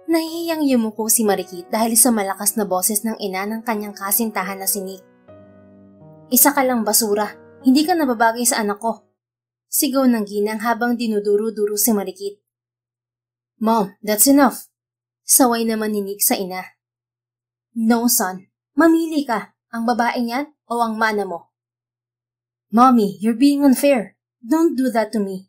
Nahihiyang yumuko si Marikit dahil sa malakas na boses ng ina ng kanyang kasintahan na si Nick. Isa ka lang basura, hindi ka nababagay sa anak ko. Sigaw ng ginang habang dinuduro-duro si Marikit. Mom, that's enough. Saway naman ni Nick sa ina. No son, mamili ka, ang babaeng yan o ang mana mo. Mommy, you're being unfair. Don't do that to me.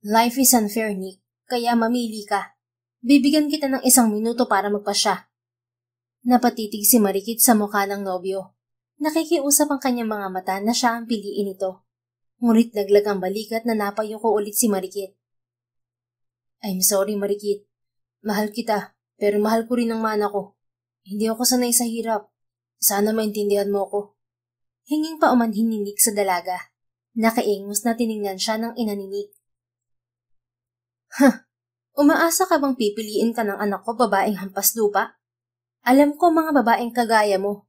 Life is unfair, Nick, kaya mamili ka. Bibigyan kita ng 1 minuto para magpasya. Napatitig si Marikit sa mukha ng nobyo. Nakikiusap ang kanyang mga mata na siya ang piliin ito. Ngunit naglag ang balikat na napayuko ulit si Marikit. I'm sorry, Marikit. Mahal kita, pero mahal ko rin ang mana ko. Hindi ako sanay sa hirap. Sana maintindihan mo ko. Hinging pa umanhin ni Nick sa dalaga. Nakaingos na tiningnan siya ng ina ni Nick. Umaasa ka bang pipiliin ka ng anak ko babaeng hampas lupa? Alam ko mga babaeng kagaya mo.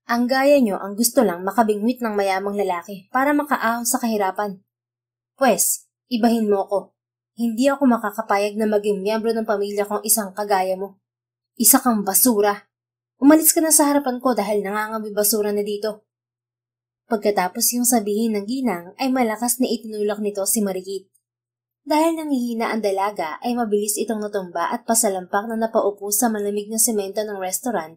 Ang gaya nyo ang gusto lang makabingwit ng mayamang lalaki para makaahon sa kahirapan. Pwes, ibahin mo ko. Hindi ako makakapayag na maging miyembro ng pamilya kong isang kagaya mo. Isa kang basura. Umalis ka na sa harapan ko dahil nangangamoy basura na dito. Pagkatapos yung sabihin ng ginang ay malakas na itinulak nito si Marikit. Dahil nangihina ang dalaga ay mabilis itong natumba at pasalampak na napaupo sa malamig na semento ng restaurant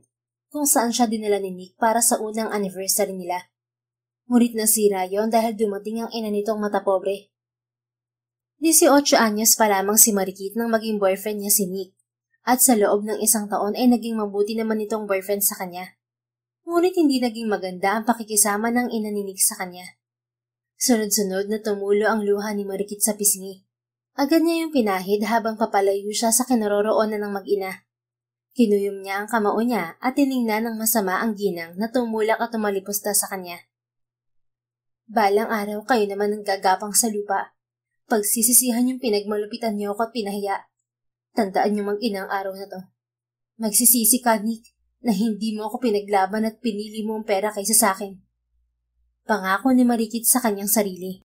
kung saan siya dinala ni Nick para sa unang anniversary nila. Ngunit nasira yon dahil dumating ang ina nitong matapobre. 18 anyos pa lamang si Marikit nang maging boyfriend niya si Nick at sa loob ng 1 taon ay naging mabuti naman itong boyfriend sa kanya. Ngunit hindi naging maganda ang pakikisama ng ina ni Nick sa kanya. Sunod-sunod na tumulo ang luha ni Marikit sa pisngi. Agad niya yung pinahid habang papalayo siya sa kinaroroonan ng mag-ina. Kinuyom niya ang kamao niya at tiningnan ng masama ang ginang na tumulak at tumalipusta sa kanya. Balang araw kayo naman ang gagapang sa lupa. Pagsisisihan yung pinagmalupitan niyo ako at pinahiya. Tandaan niyo mag-ina ang araw na to. Magsisisi ka, Nick, na hindi mo ako pinaglaban at pinili mo ang pera kaysa sa akin. Pangako ni Marikit sa kanyang sarili.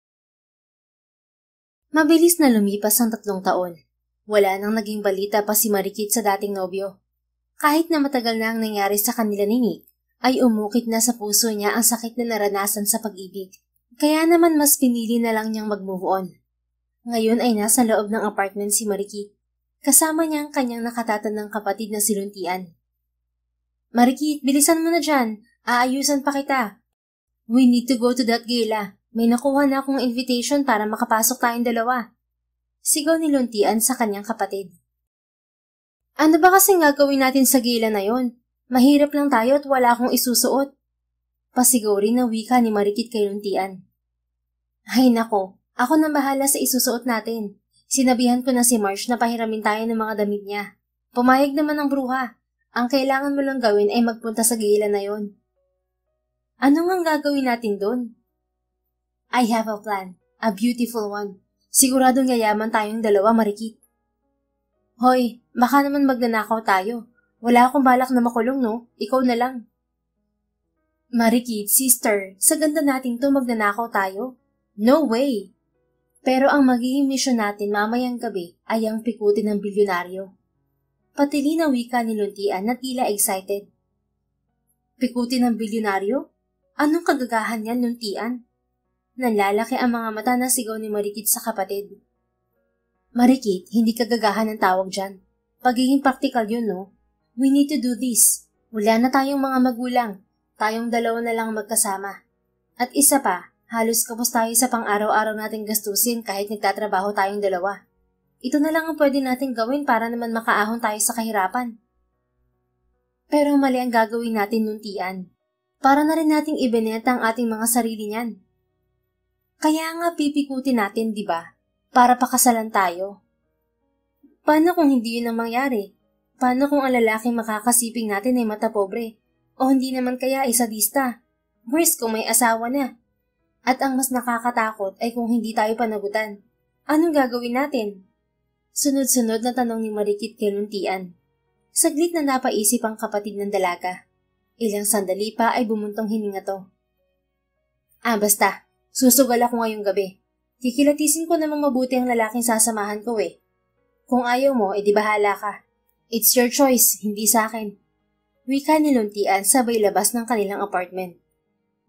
Mabilis na lumipas ang 3 taon. Wala nang naging balita pa si Marikit sa dating nobyo. Kahit na matagal na ang nangyari sa kanila ni Nick, ay umukit na sa puso niya ang sakit na naranasan sa pag-ibig. Kaya naman mas pinili na lang niyang mag-move on. Ngayon ay nasa loob ng apartment si Marikit. Kasama niya ang kanyang nakatatandang kapatid na si Luntian. Marikit, bilisan mo na dyan. Aayusan pa kita. We need to go to that gala. May nakuha na akong invitation para makapasok tayong dalawa. Sigaw ni Luntian sa kanyang kapatid. Ano ba kasing gagawin natin sa gala na yon? Mahirap lang tayo at wala akong isusuot. Pasigaw rin na wika ni Marikit kay Luntian. Ay nako, ako na bahala sa isusuot natin. Sinabihan ko na si Marsh na pahiramin tayo ng mga damit niya. Pumayag naman ang bruha. Ang kailangan mo lang gawin ay magpunta sa gala na yon. Ano ngang gagawin natin doon? I have a plan. A beautiful one. Siguradong yayaman tayong dalawa, Marikit. Hoy, baka naman magnanakaw tayo. Wala akong balak na makulong, no? Ikaw na lang. Marikit, sister, sa ganda natin to magnanakaw tayo. No way! Pero ang magiging misyon natin mamayang gabi ay ang pikutin ng bilyonaryo. Patili na wika ni Luntian na tila excited. Pikutin ng bilyonaryo? Anong kagagahan yan, Luntian? Nanlalaki ang mga mata na sigaw ni Marikit sa kapatid. Marikit, hindi kagagahan ang tawag dyan. Pagiging praktikal yun, no? We need to do this. Wala na tayong mga magulang. Tayong dalawa na lang magkasama. At isa pa, halos kapos tayo sa pang-araw-araw nating gastusin kahit nagtatrabaho tayong dalawa. Ito na lang ang pwede nating gawin para naman makaahon tayo sa kahirapan. Pero mali ang gagawin natin, Luntian. Para na rin nating ibinenta ang ating mga sarili niyan. Kaya nga pipikutin natin, di ba? Para pakasalan tayo. Paano kung hindi yun ang mangyari? Paano kung ang lalaking makakasiping natin ay matapobre? O hindi naman kaya ay sadista? Worse kung may asawa na. At ang mas nakakatakot ay kung hindi tayo panagutan. Anong gagawin natin? Sunod-sunod na tanong ni Marikit kay Luntian. Saglit na napaisip ang kapatid ng dalaga. Ilang sandali pa ay bumuntong hininga to. Basta. Susugal ako ngayong gabi. Kikilatisin ko namang mabuti ang lalaking sasamahan ko eh. Kung ayaw mo, edi bahala ka. It's your choice, hindi sa akin. Wika ni Luntian sabay labas ng kanilang apartment.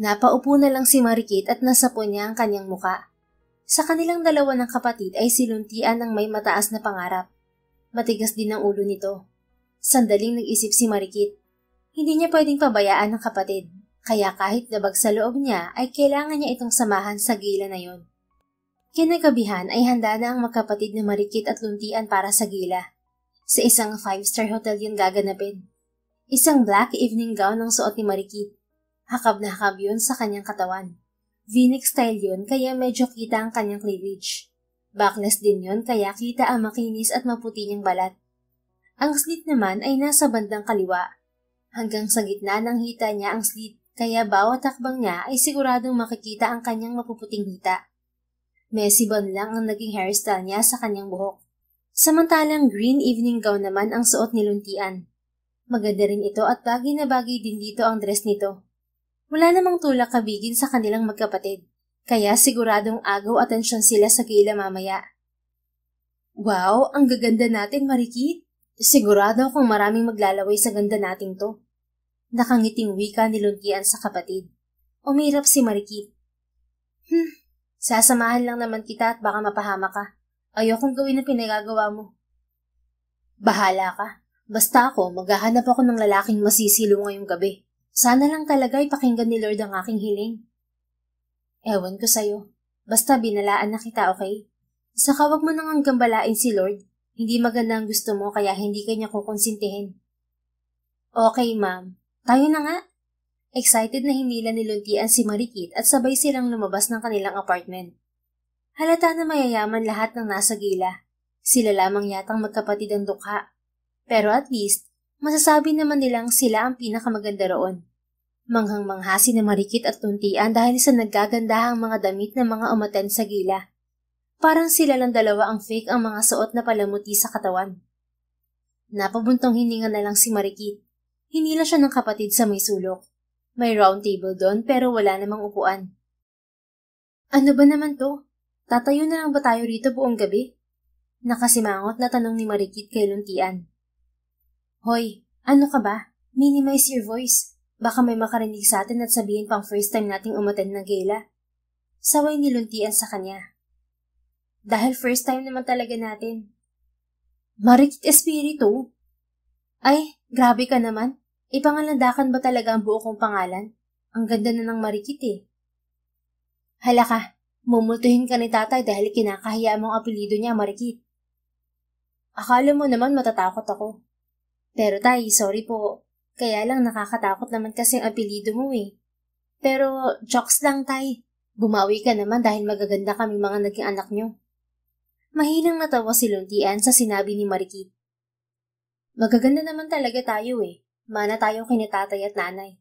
Napaupo na lang si Marikit at nasapo niya ang kanyang muka. Sa kanilang dalawa ng kapatid ay si Luntian ang may mataas na pangarap. Matigas din ang ulo nito. Sandaling nag-isip si Marikit. Hindi niya pwedeng pabayaan ang kapatid, kaya kahit labag sa loob niya ay kailangan niya itong samahan sa gila na yon. Kinagabihan ay handa na ang magkapatid na Marikit at Luntian para sa gila. Sa isang 5-star hotel yun gaganapin. Isang black evening gown ang suot ni Marikit. Hakab na hakab yun sa kanyang katawan. V-neck style yun kaya medyo kita ang kanyang cleavage. Backless din yun kaya kita ang makinis at maputi niyang balat. Ang slit naman ay nasa bandang kaliwa. Hanggang sa gitna ng hita niya ang slit kaya bawat takbang niya ay siguradong makikita ang kanyang mapuputing hita. Messy bun lang ang naging hairstyle niya sa kanyang buhok. Samantalang green evening gown naman ang suot ni Luntian. Maganda rin ito at bagay na bagay din dito ang dress nito. Wala namang tulak kabigin sa kanilang magkapatid, kaya siguradong agaw atensyon sila sa gila mamaya. Wow, ang gaganda natin, Marikit! Sigurado akong maraming maglalaway sa ganda nating to. Nakangiting wika ni Luntian sa kapatid. Umirap si Marikit. Sasamahan lang naman kita at baka mapahama ka. Ayokong gawin ang pinagagawa mo. Bahala ka. Basta ako, maghahanap ako ng lalaking masisilo ngayong gabi. Sana lang talaga ipakinggan ni Lord ang aking hiling. Ewan ko sa'yo. Basta binalaan na kita, okay? Saka wag mo nang gambalain si Lord. Hindi maganda ang gusto mo kaya hindi kanya kukonsintihin. Okay, ma'am. Tayo na nga. Excited na hinila ni Luntian si Marikit at sabay silang lumabas ng kanilang apartment. Halata na mayayaman lahat ng nasa gila. Sila lamang yatang magkapatid ang dukha. Pero at least, masasabi naman nilang sila ang pinakamaganda roon. Manghang-mangha si na Marikit at Luntian dahil sa naggagandahang mga damit ng mga umaten sa gila. Parang sila lang dalawa ang fake ang mga suot na palamuti sa katawan. Napabuntong hininga na lang si Marikit. Hinila siya ng kapatid sa may sulok. May round table doon pero wala namang upuan. Ano ba naman to? Tatayo na lang ba tayo rito buong gabi? Nakasimangot na tanong ni Marikit kay Luntian. Hoy, ano ka ba? Minimize your voice. Baka may makarinig sa atin at sabihin pang first time nating umattend ng gala. Saway ni Luntian sa kanya. Dahil first time naman talaga natin. Marikit Espiritu? Ay, grabe ka naman. Ipangalandakan ba talaga ang buo kong pangalan? Ang ganda na ng Marikit eh. Hala ka, mumultuhin ka ni tatay dahil kinakahiya mong apelido niya, Marikit. Akala mo naman matatakot ako. Pero tay, sorry po. Kaya lang nakakatakot naman kasi ang apelido mo eh. Pero jokes lang tay. Bumawi ka naman dahil magaganda kaming mga naging anak nyo. Mahinang natawa si Luntian sa sinabi ni Marikit. Magaganda naman talaga tayo eh. Mana tayong kinatatay at nanay.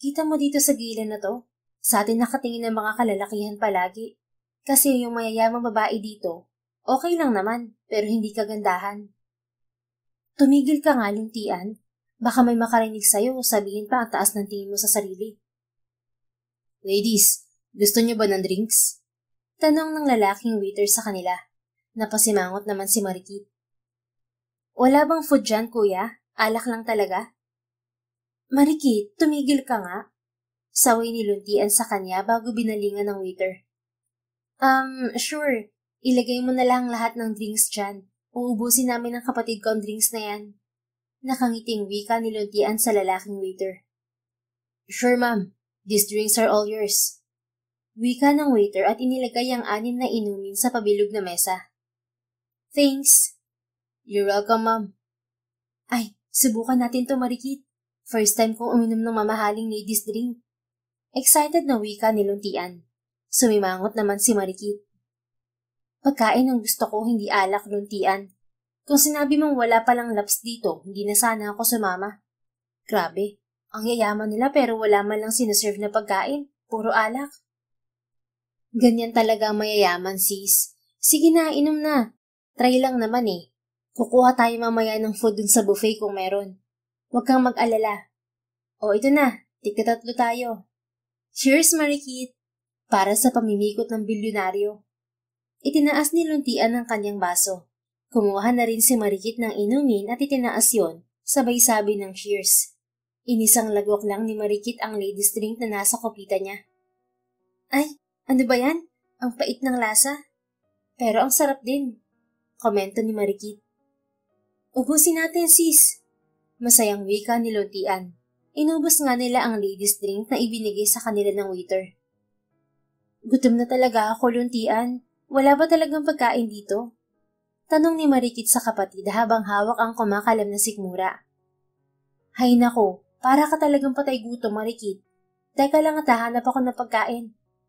Kita mo dito sa gila na to? Sa atin nakatingin ng mga kalalakihan palagi. Kasi yung mayayamang babae dito, okay lang naman, pero hindi kagandahan. Tumigil ka nga, Luntian. Baka may makarinig sa'yo, sabihin pa ang taas ng tingin mo sa sarili. Ladies, gusto niyo ba ng drinks? Tanong ng lalaking waiter sa kanila. Napasimangot naman si Marikit. Wala bang food dyan, kuya? Alak lang talaga? Marikit, tumigil ka nga. Saway ni Luntian sa kanya bago binalingan ng waiter. Sure. Ilagay mo na lang lahat ng drinks dyan. Uubusin namin ng kapatid ko ang drinks na yan. Nakangiting wika ni Luntian sa lalaking waiter. Sure, ma'am. These drinks are all yours. Wika ng waiter at inilagay ang 6 na inumin sa pabilog na mesa. Thanks. You're welcome, ma'am. Ay, subukan natin to, Marikit. First time kong uminom ng mamahaling ladies drink. Excited na wika ni Luntian. Sumimangot naman si Marikit. Pagkain ang gusto ko, hindi alak, Luntian. Kung sinabi mong wala palang laps dito, hindi na sana ako sumama. Grabe, ang yayaman nila pero wala man lang sinuserve na pagkain. Puro alak. Ganyan talaga ang mayayaman, sis. Sige na, inom na. Try lang naman eh. Kukuha tayo mamaya ng food dun sa buffet kung meron. Huwag kang mag-alala. O ito na, tigkatatlo tayo. Cheers, Marikit! Para sa pamimikot ng bilyonaryo. Itinaas ni Luntian ang kanyang baso. Kumuha na rin si Marikit ng inumin at itinaas yon, sabay sabi ng cheers. Inisang lagwak lang ni Marikit ang ladies drink na nasa kopita niya. Ay, ano ba yan? Ang pait ng lasa. Pero ang sarap din, komento ni Marikit. Ubusin natin sis. Masayang wika ni Luntian. Inubos nga nila ang ladies drink na ibinigay sa kanila ng waiter. Gutom na talaga ako, Luntian. Wala ba talagang pagkain dito? Tanong ni Marikit sa kapatid habang hawak ang kumakalam na sikmura. Hay nako, para ka talagang patay gutom, Marikit. Teka lang at hahanap ako ng pagkain.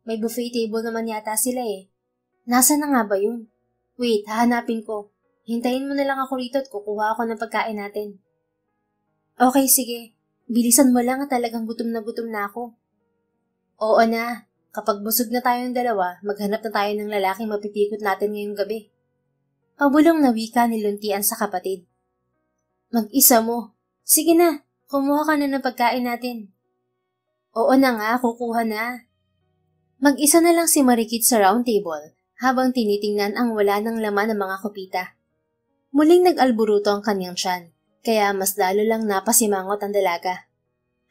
May buffet table naman yata sila eh. Nasaan na nga ba yun? Wait, hahanapin ko. Hintayin mo na lang ako rito at kukuha ako ng pagkain natin. Okay, sige. Bilisan mo lang at talagang gutom na ako. Oo na. Kapag busog na tayong dalawa, maghanap na tayo ng lalaking mapipikot natin ngayong gabi. Pabulong na wika ni Luntian sa kapatid. Mag-isa mo. Sige na, kumuha ka na ng pagkain natin. Oo na nga, kukuha na. Mag-isa na lang si Marikit sa round table habang tinitingnan ang wala ng laman ng mga kupita. Muling nag-alburuto ang kanyang tiyan, kaya mas lalo lang napasimangot ang dalaga.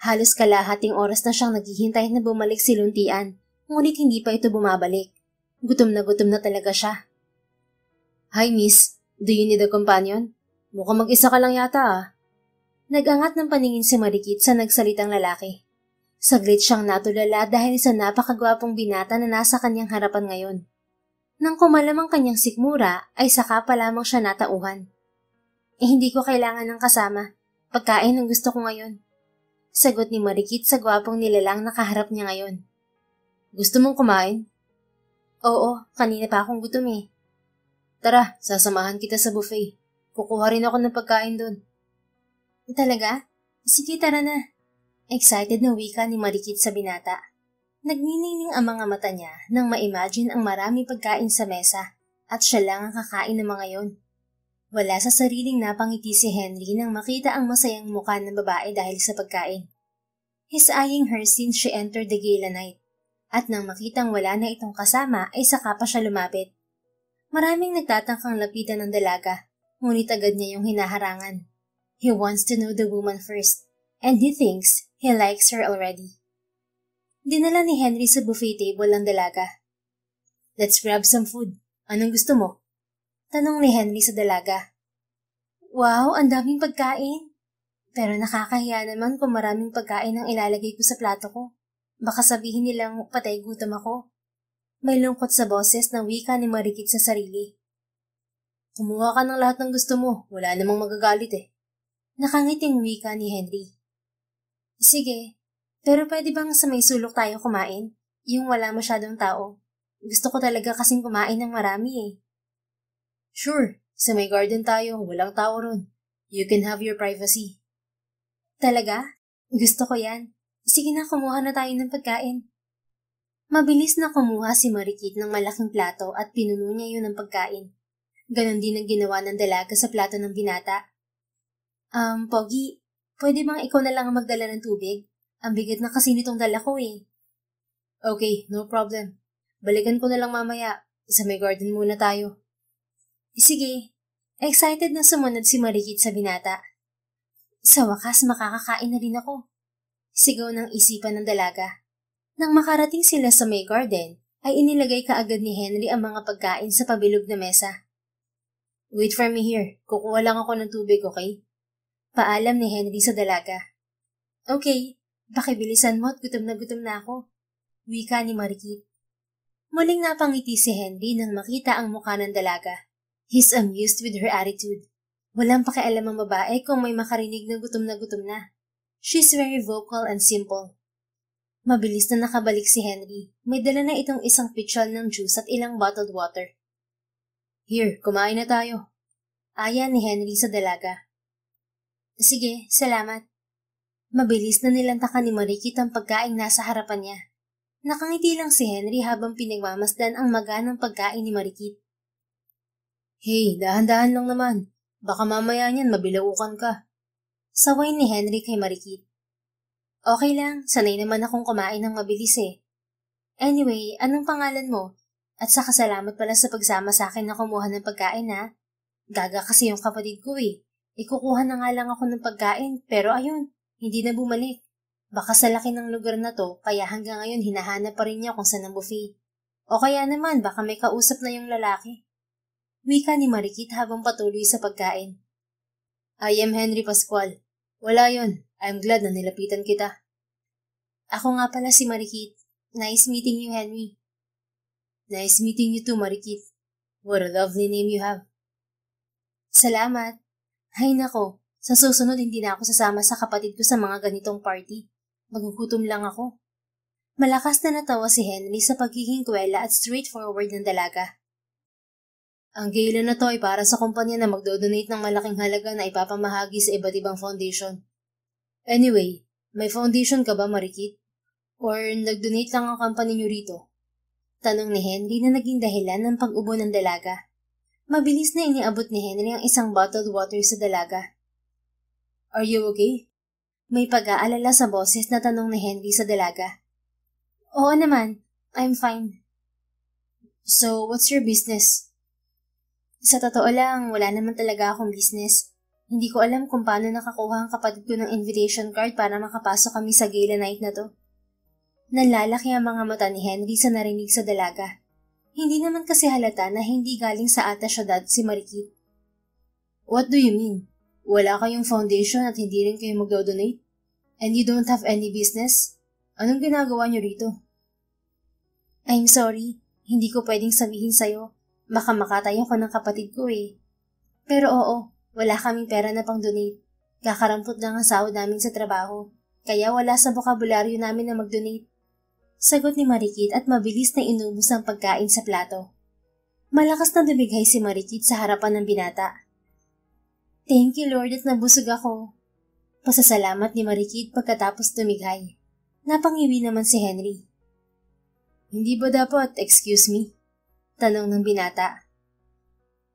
Halos kalahating oras na siyang naghihintay na bumalik si Luntian, ngunit hindi pa ito bumabalik. Gutom na talaga siya. Hi miss, do you need a companion? Mukhang mag-isa ka lang yata ah. Nag-angat ng paningin si Marikit sa nagsalitang lalaki. Saglit siyang natulala dahil sa napakagwapong binata na nasa kanyang harapan ngayon. Nang kumalam ang kanyang sikmura ay saka pa lamang siya natauhan. Hindi ko kailangan ng kasama. Pagkain ang gusto ko ngayon. Sagot ni Marikit sa gwapong nilalang nakaharap niya ngayon. Gusto mong kumain? Oo, kanina pa akong gutom eh. Tara, sasamahan kita sa buffet. Kukuha rin ako ng pagkain doon. Talaga? Sige, tara na. Excited na wika ni Marikit sa binata. Nagniningning ang mga mata niya nang ma-imagine ang maraming pagkain sa mesa at siya lang ang kakain ng mga yon. Wala sa sariling napangiti si Henry nang makita ang masayang mukha ng babae dahil sa pagkain. He's eyeing her since she entered the gala night. At nang makitang wala na itong kasama ay saka pa siya lumapit. Maraming nagtatangkang lapitan ng dalaga, ngunit agad niya yung hinaharangan. He wants to know the woman first, and he thinks he likes her already. Dinala ni Henry sa buffet table ang dalaga. Let's grab some food. Anong gusto mo? Tanong ni Henry sa dalaga. Wow, ang daming pagkain. Pero nakakahiya naman kung maraming pagkain ang ilalagay ko sa plato ko. Baka sabihin nilang patay gutom ako. May lungkot sa boses na wika ni Marikit sa sarili. Kumuha ka ng lahat ng gusto mo, wala namang magagalit eh. Nakangiting wika ni Henry. Sige, pero pwede bang sa may sulok tayo kumain? Yung wala masyadong tao. Gusto ko talaga kasing kumain ng marami eh. Sure, sa may garden tayo, walang tao ron. You can have your privacy. Talaga? Gusto ko yan. Sige na, kumuha na tayo ng pagkain. Mabilis na kumuha si Marikit ng malaking plato at pinuno niya yun ng pagkain. Ganon din ang ginawa ng dalaga sa plato ng binata. Pogi, pwede bang ikaw na lang ang magdala ng tubig? Ang bigat na kasi nitong dala ko eh. Okay, no problem. Balikan ko na lang mamaya. Sa may garden muna tayo. Sige. Excited na sumunod si Marikit sa binata. Sa wakas makakakain na rin ako. Sigaw ng isipan ng dalaga. Nang makarating sila sa may garden, ay inilagay kaagad ni Henry ang mga pagkain sa pabilog na mesa. Wait for me here. Kukuha lang ako ng tubig, okay? Paalam ni Henry sa dalaga. Okay, pakibilisan mo at gutom na ako. Wika ni Marikit. Muling napangiti si Henry nang makita ang mukha ng dalaga. He's amused with her attitude. Walang pakialam ang babae kung may makarinig na gutom na. She's very vocal and simple. Mabilis na nakabalik si Henry. May dala na itong isang pitchal ng juice at ilang bottled water. Here, kumain na tayo. Aya ni Henry sa dalaga. Sige, salamat. Mabilis na nilantakan ni Marikit ang pagkain nasa harapan niya. Nakangiti lang si Henry habang pinagmamasdan ang maganang pagkain ni Marikit. Hey, dahan-dahan lang naman. Baka mamaya niyan mabilaukan ka. Saway ni Henry kay Marikit. Okay lang, sanay naman akong kumain ng mabilis eh. Anyway, anong pangalan mo? At saka salamat pala sa pagsama sa akin na kumuha ng pagkain ha. Gaga kasi yung kapatid ko eh. Ikukuha na nga lang ako ng pagkain, pero ayun, hindi na bumalik. Baka sa laki ng lugar na to, kaya hanggang ngayon hinahanap pa rin niya kung saan ang buffet. O kaya naman, baka may kausap na yung lalaki. Wika ni Marikit habang patuloy sa pagkain. I am Henry Pascual. Wala yon. I'm glad na nilapitan kita. Ako nga pala si Marikit. Nice meeting you, Henry. Nice meeting you too, Marikit. What a lovely name you have. Salamat. Hay nako, sa susunod hindi na ako sasama sa kapatid ko sa mga ganitong party. Magugutom lang ako. Malakas na natawa si Henry sa pagiging kwela at straightforward ng dalaga. Ang gala na to ay para sa kumpanya na magdodonate ng malaking halaga na ipapamahagi sa iba't ibang foundation. Anyway, may foundation ka ba, Marikit? Or nag-donate lang ang company nyo rito? Tanong ni Henry na naging dahilan ng pag-ubo ng dalaga. Mabilis na iniabot ni Henry ang isang bottled water sa dalaga. Are you okay? May pag-aalala sa boses na tanong ni Henry sa dalaga. Oo naman, I'm fine. So, what's your business? Sa totoo lang, wala naman talaga akong business. Hindi ko alam kung paano nakakuha ang kapatid ko ng invitation card para makapasok kami sa gala night na to. Nanlalaki ang mga mata ni Henry sa narinig sa dalaga. Hindi naman kasi halata na hindi galing sa alta syudad si Marikit. What do you mean? Wala kayong foundation at hindi rin kayo magdodonate? And you don't have any business? Anong ginagawa niyo rito? I'm sorry, hindi ko pwedeng sabihin sa'yo. Baka makatay ako ng kapatid ko eh. Pero oo, wala kaming pera na pang-donate. Kakarampot lang ang sahod namin sa trabaho, kaya wala sa bokabularyo namin na mag-donate. Sagot ni Marikit at mabilis na inubos ang pagkain sa plato. Malakas na dumighay si Marikit sa harapan ng binata. Thank you Lord at nabusog ako. Pasasalamat ni Marikit pagkatapos dumighay. Napangiwi naman si Henry. Hindi ba dapat, excuse me? Tanong ng binata.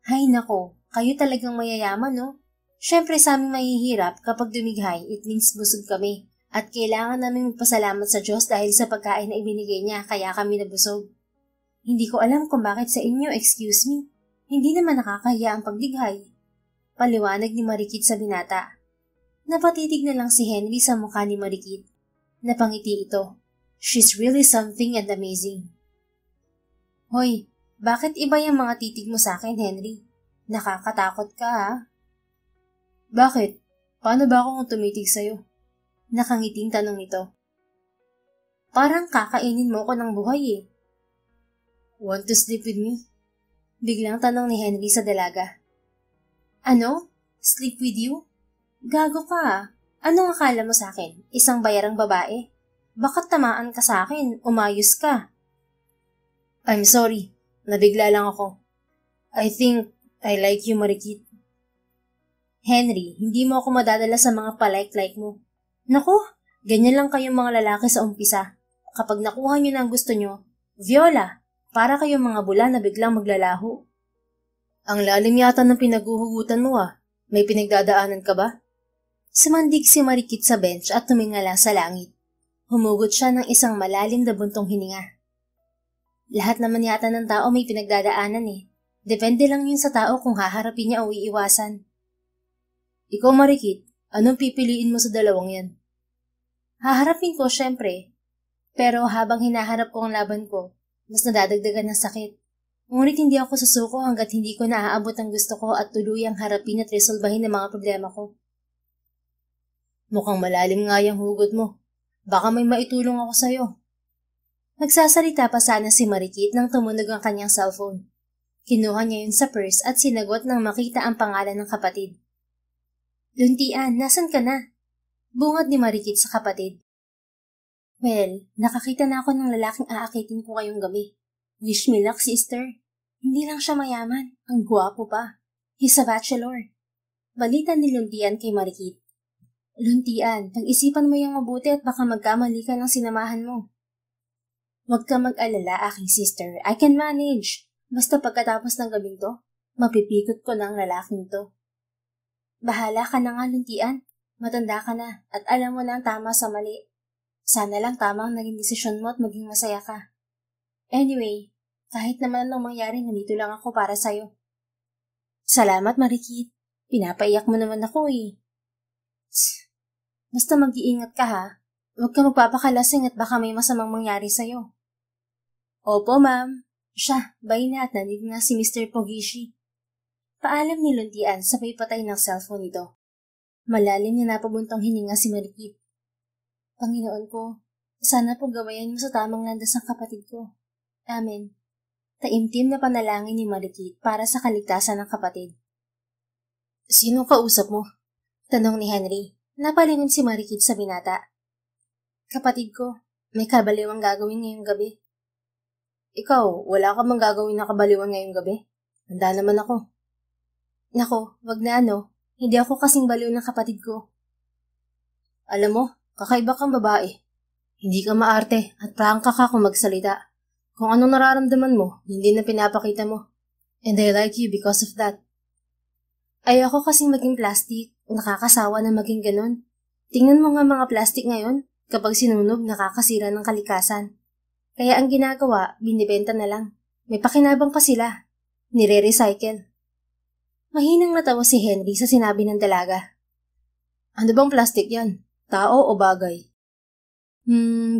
Hay nako, kayo talagang mayayaman no? Syempre sa aming mahihirap kapag dumighay, it means busog kami. At kailangan namin magpasalamat sa Diyos dahil sa pagkain na ibinigay niya kaya kami nabusog. Hindi ko alam kung bakit sa inyo, excuse me. Hindi naman nakakahiya ang pagdighay. Paliwanag ni Marikit sa binata. Napatitig na lang si Henry sa mukha ni Marikit. Napangiti ito. She's really something and amazing. Hoy, bakit iba yung mga titig mo sa akin, Henry? Nakakatakot ka ha? Bakit? Paano ba akong tumitig sa'yo? Nakangiting tanong nito. Parang kakainin mo ko ng buhay eh. Want to sleep with me? Biglang tanong ni Henry sa dalaga. Ano? Sleep with you? Gago ka ah. Anong akala mo sa akin? Isang bayarang babae? Bakit tamaan ka sa akin? Umayos ka. I'm sorry. Nabigla lang ako. I think I like you, Marikit. Henry, hindi mo ako madadala sa mga palike-like mo. Naku, ganyan lang kayong mga lalaki sa umpisa. Kapag nakuha nyo na ang gusto nyo, Viola, para kayong mga bula na biglang maglalaho. Ang lalim yata ng pinaguhugutan mo ah. May pinagdadaanan ka ba? Sumandig si Marikit sa bench at tumingala sa langit. Humugot siya ng isang malalim na buntong hininga. Lahat naman yata ng tao may pinagdadaanan eh. Depende lang yun sa tao kung haharapin niya o iiwasan. Ikaw Marikit, anong pipiliin mo sa dalawang yan? Haharapin ko syempre. Pero habang hinaharap ko ang laban ko, mas nadadagdagan ng sakit. Ngunit hindi ako susuko hanggat hindi ko naaabot ang gusto ko at tuluyang harapin at resolbahin ang mga problema ko. Mukhang malalim nga yung hugot mo. Baka may maitulong ako sa'yo. Nagsasalita pa sana si Marikit nang tumunog ang kanyang cellphone. Kinuha niya yun sa purse at sinagot nang makita ang pangalan ng kapatid. Luntian, nasan ka na? Bungad ni Marikit sa kapatid. Well, nakakita na ako ng lalaking aakitin ko ngayong gabi. Wish me luck, sister. Hindi lang siya mayaman, ang gwapo pa. He's a bachelor. Balita ni Luntian kay Marikit. Luntian, pag-isipan mo yung mabuti at baka magkamali ka ng sinamahan mo. Huwag ka mag-alala, aking sister. I can manage. Basta pagkatapos ng gabing to, mapipikot ko ng lalaking to. Bahala ka na nga, Luntian. Matanda ka na at alam mo na ang tama sa mali. Sana lang tama ang naging desisyon mo at maging masaya ka. Anyway, kahit naman anong mangyari, nandito lang ako para sa'yo. Salamat, Marikit. Pinapaiyak mo naman ako eh. Tsk, basta mag-iingat ka ha. Huwag ka magpapakalasing at baka may masamang mangyari sa'yo. Opo, ma'am. Siya, bye na at nandito na si Mr. Pogishi. Paalam ni Luntian sabay patay ng cellphone nito. Malalim na napabuntong hininga si Marikit. Panginoon ko, sana po gawayan mo sa tamang landas ang kapatid ko. Amen. Taimtim na panalangin ni Marikit para sa kaligtasan ng kapatid. Sino kausap mo? Tanong ni Henry. Napalingon si Marikit sa binata. Kapatid ko, may kabaliwang gagawin ngayong gabi. Ikaw, wala ka bang gagawin na kabaliwan ngayong gabi? Handa naman ako. Nako, wag na ano. Hindi ako kasing baliw ng kapatid ko. Alam mo, kakaiba kang babae. Hindi ka maarte at prangka ka kung magsalita. Kung anong nararamdaman mo, hindi na pinapakita mo. And I like you because of that. Ayoko kasing maging plastic. Nakakasawa na maging ganon. Tingnan mo nga mga plastic ngayon. Kapag sinunog, nakakasira ng kalikasan. Kaya ang ginagawa, binibenta na lang. May pakinabang pa sila. Nire-recycle. Mahinang natawa si Henry sa sinabi ng dalaga. Ano bang plastic yan? Tao o bagay?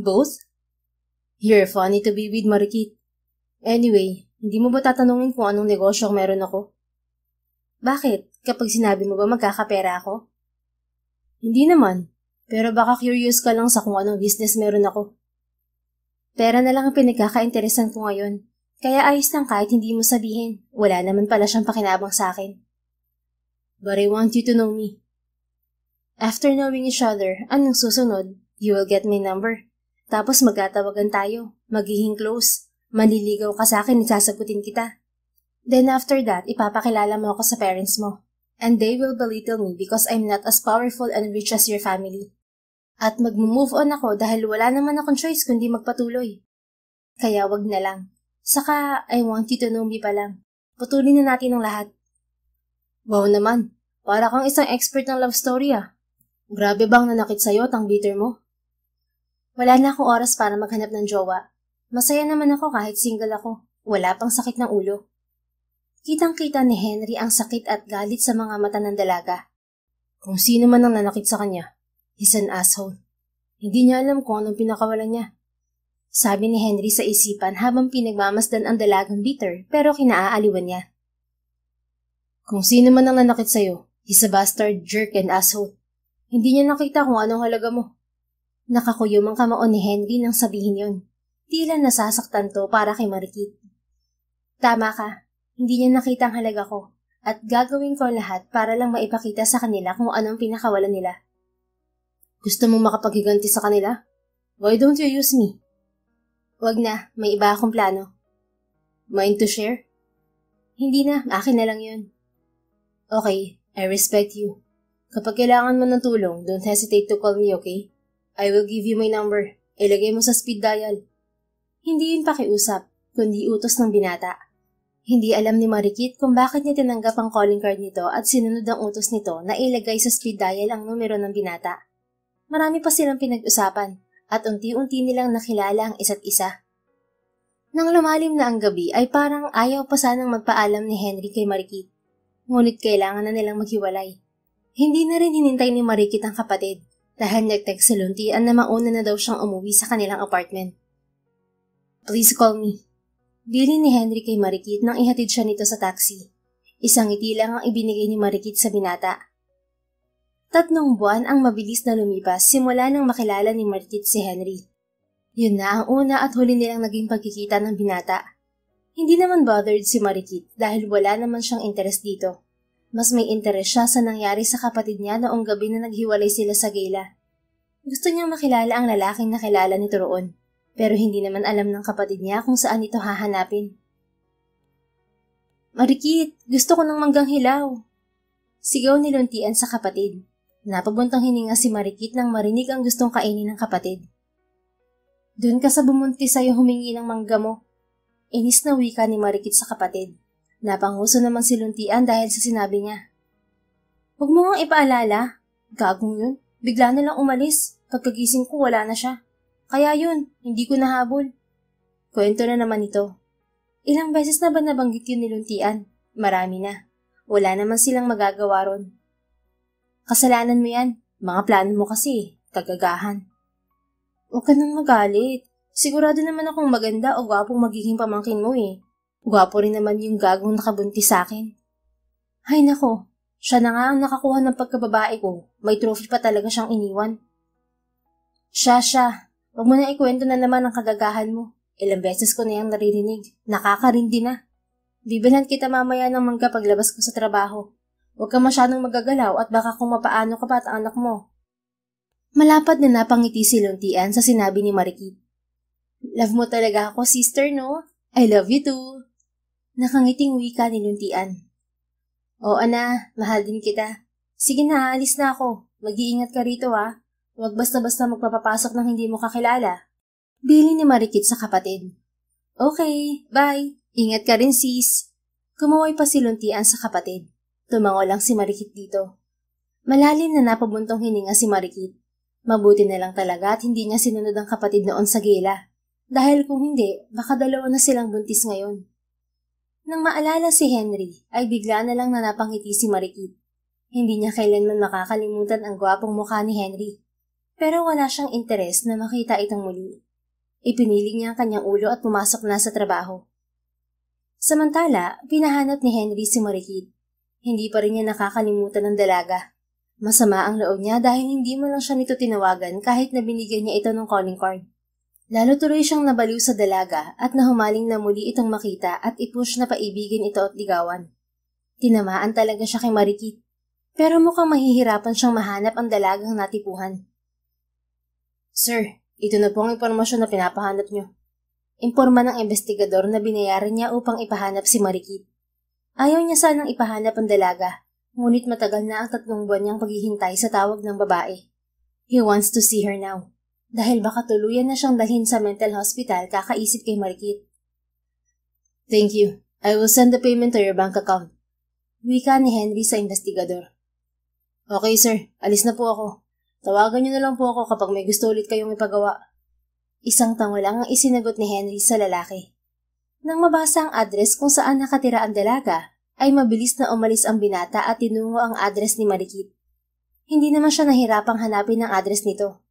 Both? You're funny to be with, Marikit. Anyway, hindi mo ba tatanungin kung anong negosyo meron ako? Bakit? Kapag sinabi mo ba magkakapera ako? Hindi naman. Pero baka curious ka lang sa kung anong business meron ako. Pera na lang ang pinagkakainteresan ko ngayon. Kaya ayos lang kahit hindi mo sabihin. Wala naman pala siyang pakinabang sa akin. But I want you to know me. After knowing each other, anong susunod? You will get my number. Tapos magtatawagan tayo. Magiging close. Manliligaw ka sa akin at sasagutin kita. Then after that, ipapakilala mo ako sa parents mo. And they will belittle me because I'm not as powerful and rich as your family. At mag-move on ako dahil wala naman akong choice kundi magpatuloy. Kaya wag na lang. Saka, I want you to know me pa lang. Putulin na natin ang lahat. Wow naman, para kang isang expert ng love story ah. Grabe bang nanakit sa'yo at ang bitter mo? Wala na akong oras para maghanap ng jowa. Masaya naman ako kahit single ako. Wala pang sakit ng ulo. Kitang-kita ni Henry ang sakit at galit sa mga mata ng dalaga. Kung sino man ang nanakit sa kanya, he's an asshole. Hindi niya alam kung anong pinakawalan niya. Sabi ni Henry sa isipan habang pinagmamasdan ang dalagang bitter pero kinaaaliwan niya. Kung sino man ang nanakit sa'yo, he's a bastard, jerk, and asshole. Hindi niya nakita kung anong halaga mo. Nakakuyom ang kamao ni Henry nang sabihin yon. Tila nasasaktan to para kay Marikit. Tama ka, hindi niya nakita ang halaga ko at gagawin ko lahat para lang maipakita sa kanila kung anong pinakawalan nila. Gusto mong makapaghiganti sa kanila? Why don't you use me? Wag na, may iba akong plano. Mind to share? Hindi na, akin na lang yun. Okay, I respect you. Kapag kailangan mo ng tulong, don't hesitate to call me, okay? I will give you my number. Ilagay mo sa speed dial. Hindi yun pakiusap, kundi utos ng binata. Hindi alam ni Marikit kung bakit niya tinanggap ang calling card nito at sinunod ang utos nito na ilagay sa speed dial ang numero ng binata. Marami pa silang pinag-usapan at unti-unti nilang nakilala ang isa't isa. Nang lumalim na ang gabi ay parang ayaw pa sanang magpaalam ni Henry kay Marikit. Ngunit kailangan na nilang maghiwalay. Hindi na rin hinintay ni Marikit ang kapatid dahil nag-text si Luntian na mauna na daw siyang umuwi sa kanilang apartment. Please call me. Bilin ni Henry kay Marikit nang ihatid siya nito sa taxi. Isang ngiti lang ang ibinigay ni Marikit sa binata. 3 buwan ang mabilis na lumipas simula nang makilala ni Marikit si Henry. Yun na ang una at huli nilang naging pagkikita ng binata. Hindi naman bothered si Marikit dahil wala naman siyang interes dito. Mas may interes siya sa nangyari sa kapatid niya noong gabi na naghiwalay sila sa gala. Gusto niyang makilala ang lalaking nakilala nito roon, pero hindi naman alam ng kapatid niya kung saan ito hahanapin. Marikit, gusto ko ng manggang hilaw. Sigaw ni Luntian sa kapatid. Napabuntang hininga si Marikit nang marinig ang gustong kainin ng kapatid. Doon ka sa bumunti sa'yo humingi ng mangga mo. Inis na wika ni Marikit sa kapatid. Napanguso naman si Luntian dahil sa sinabi niya. Huwag mo nga ipaalala. Gagong yun. Bigla na lang umalis. Pagkagising ko wala na siya. Kaya yun, hindi ko nahabol. Kwento na naman ito. Ilang beses na ba nabanggit yun ni Luntian? Marami na. Wala naman silang magagawa ron. Kasalanan mo yan. Mga plano mo kasi, kagagahan. Huwag ka nang magalit. Sigurado naman akong maganda o gwapong magiging pamangkin mo eh. Gwapo rin naman yung gagong nakabuntis sa akin. Hay nako, siya na nga ang nakakuha ng pagkababae ko. May trophy pa talaga siyang iniwan. Siya. Huwag mo na ikwento na naman ang kagagahan mo. Ilang beses ko na yung naririnig. Nakakarindi na. Bibilhan kita mamaya ng mangga paglabas ko sa trabaho. Huwag ka masyadong magagalaw at baka kung mapaano ka pa at anak mo. Malapad na napangiti si Luntian sa sinabi ni Marikit. Love mo talaga ako, sister, no? I love you too. Nakangiting wika ni Luntian. Oo na, mahal din kita. Sige na, alis na ako. Mag-iingat ka rito ha. Huwag basta-basta magpapapasok ng hindi mo kakilala. Bili ni Marikit sa kapatid. Okay, bye. Ingat ka rin sis. Kumaway pa si Luntian sa kapatid. Tumango lang si Marikit dito. Malalim na napabuntong hininga si Marikit. Mabuti na lang talaga at hindi niya sinunod ang kapatid noon sa gala. Dahil kung hindi, baka dalawa na silang buntis ngayon. Nang maalala si Henry, ay bigla na lang napangiti si Marikit. Hindi niya kailanman makakalimutan ang gwapong mukha ni Henry. Pero wala siyang interes na makita itong muli. Ipinili niya ang kanyang ulo at pumasok na sa trabaho. Samantala, pinahanap ni Henry si Marikit. Hindi pa rin niya nakakalimutan ng dalaga. Masama ang loob niya dahil hindi mo lang siya nito tinawagan kahit na binigyan niya ito ng calling card. Lalo tuloy siyang nabaliw sa dalaga at nahumaling na muli itong makita at ipush na paibigin ito at ligawan. Tinamaan talaga siya kay Marikit, pero mukhang mahihirapan siyang mahanap ang dalagang natipuhan. Sir, ito na po ang impormasyon na pinapahanap niyo. Imporma ng investigador na binayaran niya upang ipahanap si Marikit. Ayaw niya sanang ipahanap ang dalaga, ngunit matagal na ang 3 buwan niyang paghihintay sa tawag ng babae. He wants to see her now. Dahil baka tuluyan na siyang dalhin sa mental hospital kakaisip kay Marikit. Thank you. I will send the payment to your bank account. Wika ni Henry sa investigador. Okay sir, alis na po ako. Tawagan niyo na lang po ako kapag may gusto ulit kayong ipagawa. Isang tango lang ang isinagot ni Henry sa lalaki. Nang mabasa ang address kung saan nakatira ang dalaga, ay mabilis na umalis ang binata at tinungo ang address ni Marikit. Hindi naman siya nahirapang hanapin ang address nito.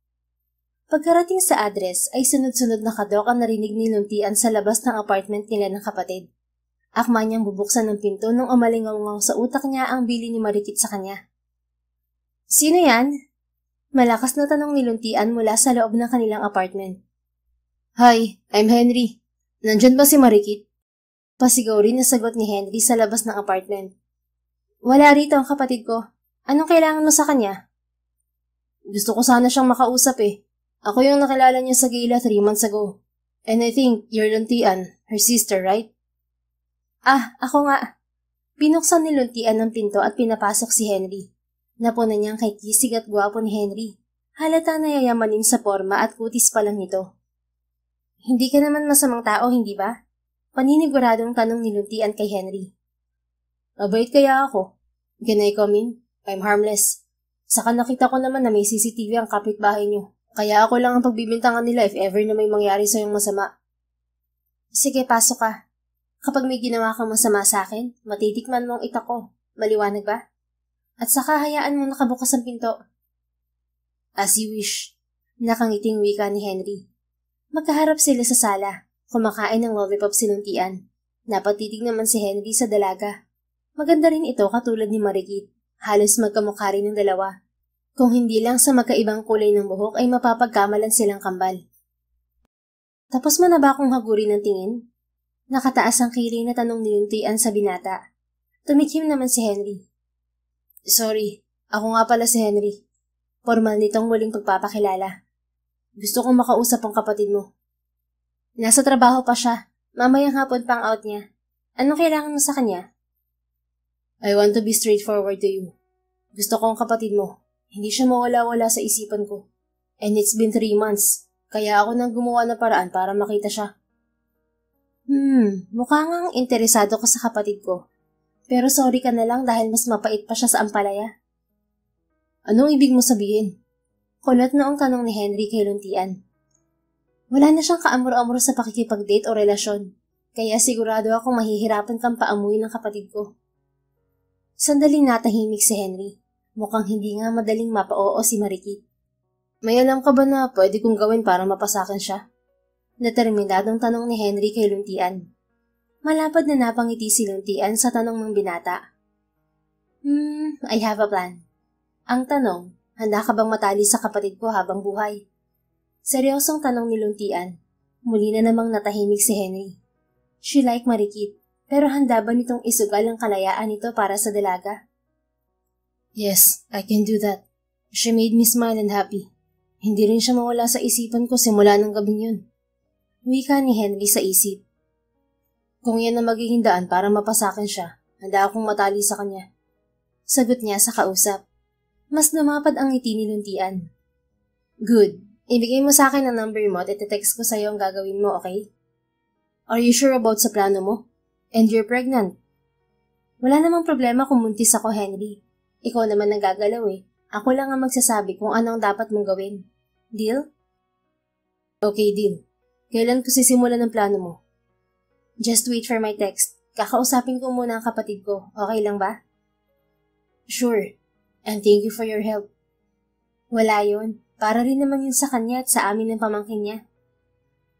Pagkarating sa address ay sunod-sunod na kadok ang narinig ni Luntian sa labas ng apartment nila ng kapatid. Akma niyang bubuksan ng pinto nung umalingaw sa utak niya ang bili ni Marikit sa kanya. Sino yan? Malakas na tanong ni Luntian mula sa loob ng kanilang apartment. Hi, I'm Henry. Nandyan ba si Marikit? Pasigaw rin na sagot ni Henry sa labas ng apartment. Wala rito ang kapatid ko. Anong kailangan mo sa kanya? Gusto ko sana siyang makausap eh. Ako yung nakilala niya sa gala 3 months ago. And I think you're Luntian, her sister, right? Ah, ako nga. Binuksan ni Luntian ang pinto at pinapasok si Henry. Napunan niyang kay kisig at gwapo ni Henry. Halata na yayamanin sa forma at kutis pa lang nito. Hindi ka naman masamang tao, hindi ba? Paniniguradong tanong ni Luntian kay Henry. Mabait kaya ako? Can I come in? I'm harmless. Saka nakita ko naman na may CCTV ang kapitbahay niyo. Kaya ako lang ang pagbibintangan nila if ever na may mangyari sa iyong masama. Sige, pasok ka. Kapag may ginawa kang masama sa akin, matitikman mo ang itak ko. Maliwanag ba? At saka hayaan mo nakabukas ang pinto. As you wish. Nakangiting wika ni Henry. Magkaharap sila sa sala. Kumakain ng lollipop si Luntian. Napatitig naman si Henry sa dalaga. Maganda rin ito katulad ni Marikit. Halos magkamukha rin ng dalawa. Kung hindi lang sa magkaibang kulay ng buhok ay mapapagkamalan silang kambal. Tapos mo na ba akong hagurin ng tingin? Nakataas ang kilay na tanong ni Luntian sa binata. Tumikim naman si Henry. Sorry, ako nga pala si Henry. Formal nitong muling pagpapakilala. Gusto kong makausap ang kapatid mo. Nasa trabaho pa siya. Mamayang hapon pang out niya. Anong kailangan mo sa kanya? I want to be straightforward to you. Gusto ko ang kapatid mo. Hindi siya mawala-wala sa isipan ko. And it's been 3 months. Kaya ako nang gumawa ng paraan para makita siya. Mukha ngang interesado ka sa kapatid ko. Pero sorry ka na lang dahil mas mapait pa siya sa ampalaya. Anong ibig mo sabihin? Kulot noong tanong ni Henry kay Luntian. Wala na siyang kaamor-amor sa pakikipag-date o relasyon. Kaya sigurado akong mahihirapan kang paamuin ng kapatid ko. Sandaling natahimik si Henry. Mukhang hindi nga madaling mapa-oo si Marikit. May alam ka ba na pwede kong gawin para mapasakin siya? Determinadong tanong ni Henry kay Luntian. Malapad na napangiti si Luntian sa tanong ng binata. I have a plan. Ang tanong, handa ka bang matali sa kapatid ko habang buhay? Seryosong tanong ni Luntian. Muli na namang natahimik si Henry. She like Marikit, pero handa ba nitong isugal ang kalayaan nito para sa dalaga? Yes, I can do that. She made me smile and happy. Hindi rin siya mawala sa isipan ko simula ng gabing yun. Wika ni Henry sa isip. Kung yan ang magiging daan para mapasakin siya, handa akong matali sa kanya. Sagot niya sa kausap. Mas lumapad ang ngiti ni Luntian. Good. Ibigay mo sa akin ang number mo at iti-text ko sa'yo ang gagawin mo, okay? Are you sure about sa plano mo? And you're pregnant? Wala namang problema kung muntis ako, Henry. Ikaw naman ang gagalaw eh. Ako lang ang magsasabi kung anong dapat mong gawin. Deal? Okay, deal. Kailan ko sisimulan ang plano mo? Just wait for my text. Kakausapin ko muna ang kapatid ko. Okay lang ba? Sure. And thank you for your help. Wala yun. Para rin naman yun sa kanya at sa amin ng pamangkin niya.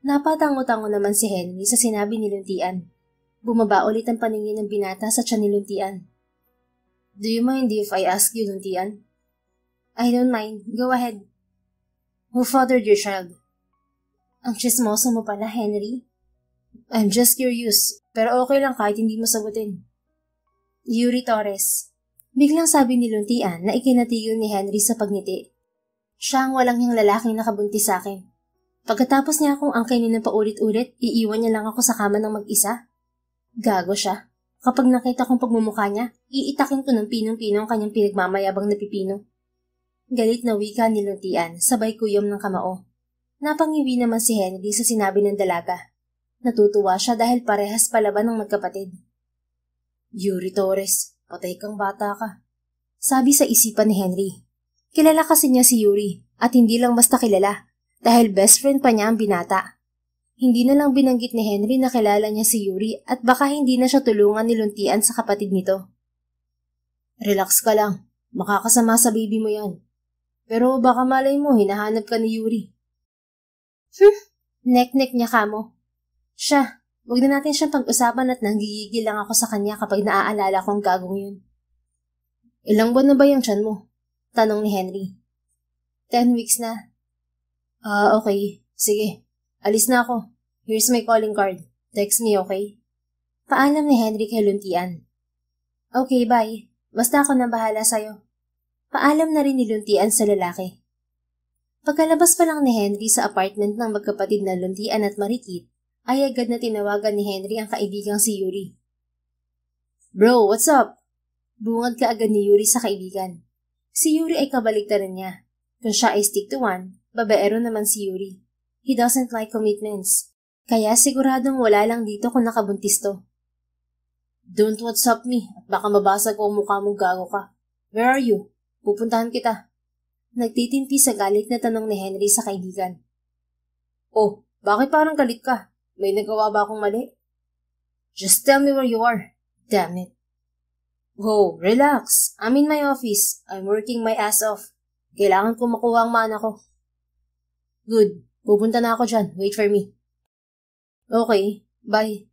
Napatango-tango naman si Henry sa sinabi ni Luntian. Bumaba ulit ang paningin ng binata sa tiyan ni Luntian. Do you mind if I ask you, Luntian? I don't mind. Go ahead. Who fathered your child? Ang chismoso mo pala, Henry. I'm just curious, pero okay lang kahit hindi mo sagutin. Yuri Torres. Biglang sabi ni Luntian na ikinatigil ni Henry sa pagngiti. Siya ang walang yung lalaking nakabuntis sa akin. Pagkatapos niya akong angkinin ng paulit-ulit, iiwan niya lang ako sa kama ng mag-isa. Gago siya. Kapag nakita kong pagmumukha niya, iitakin ko ng pinong-pino ang kanyang pinagmamayabang na pipino. Galit na wika ni Luntian, sabay kuyom ng kamao. Napangiwi naman si Henry sa sinabi ng dalaga. Natutuwa siya dahil parehas palaban ng magkapatid. Yuri Torres, patay kang bata ka. Sabi sa isipan ni Henry. Kilala kasi niya si Yuri at hindi lang basta kilala dahil best friend pa niya ang binata. Hindi na lang binanggit ni Henry na kilala niya si Yuri at baka hindi na siya tulungan ni Luntian sa kapatid nito. Relax ka lang. Makakasama sa baby mo yan. Pero baka malay mo hinahanap ka ni Yuri. Nek-nek niya kamo. Siya, huwag na natin siyang pag-usapan at nanggigigil lang ako sa kanya kapag naaalala kong gagong yun. Ilang buwan na ba yung tiyan mo? Tanong ni Henry. 10 weeks na. Okay. Sige. Alis na ako. Here's my calling card. Text me, okay? Paalam ni Henry kay Luntian. Okay, bye. Basta ako na bahala sa'yo. Paalam na rin ni Luntian sa lalaki. Pagkalabas pa lang ni Henry sa apartment ng magkapatid na Luntian at Marikit, ay agad na tinawagan ni Henry ang kaibigang si Yuri. Bro, what's up? Bungad ka agad ni Yuri sa kaibigan. Si Yuri ay kabaligtaran niya. Kung siya ay stick to one, babaero naman si Yuri. He doesn't like commitments. Kaya siguradong wala lang dito kung nakabuntis to. Don't WhatsApp me at baka mabasag ko ang mukha mong gago ka. Where are you? Pupuntahan kita. Nagtitimpi sa galit na tanong ni Henry sa kaibigan. Oh, bakit parang galit ka? May nagawa ba akong mali? Just tell me where you are. Damn it. Whoa, relax. I'm in my office. I'm working my ass off. Kailangan ko makuha ang mana ko. Good. Pupunta na ako dyan. Wait for me. Okay. Bye.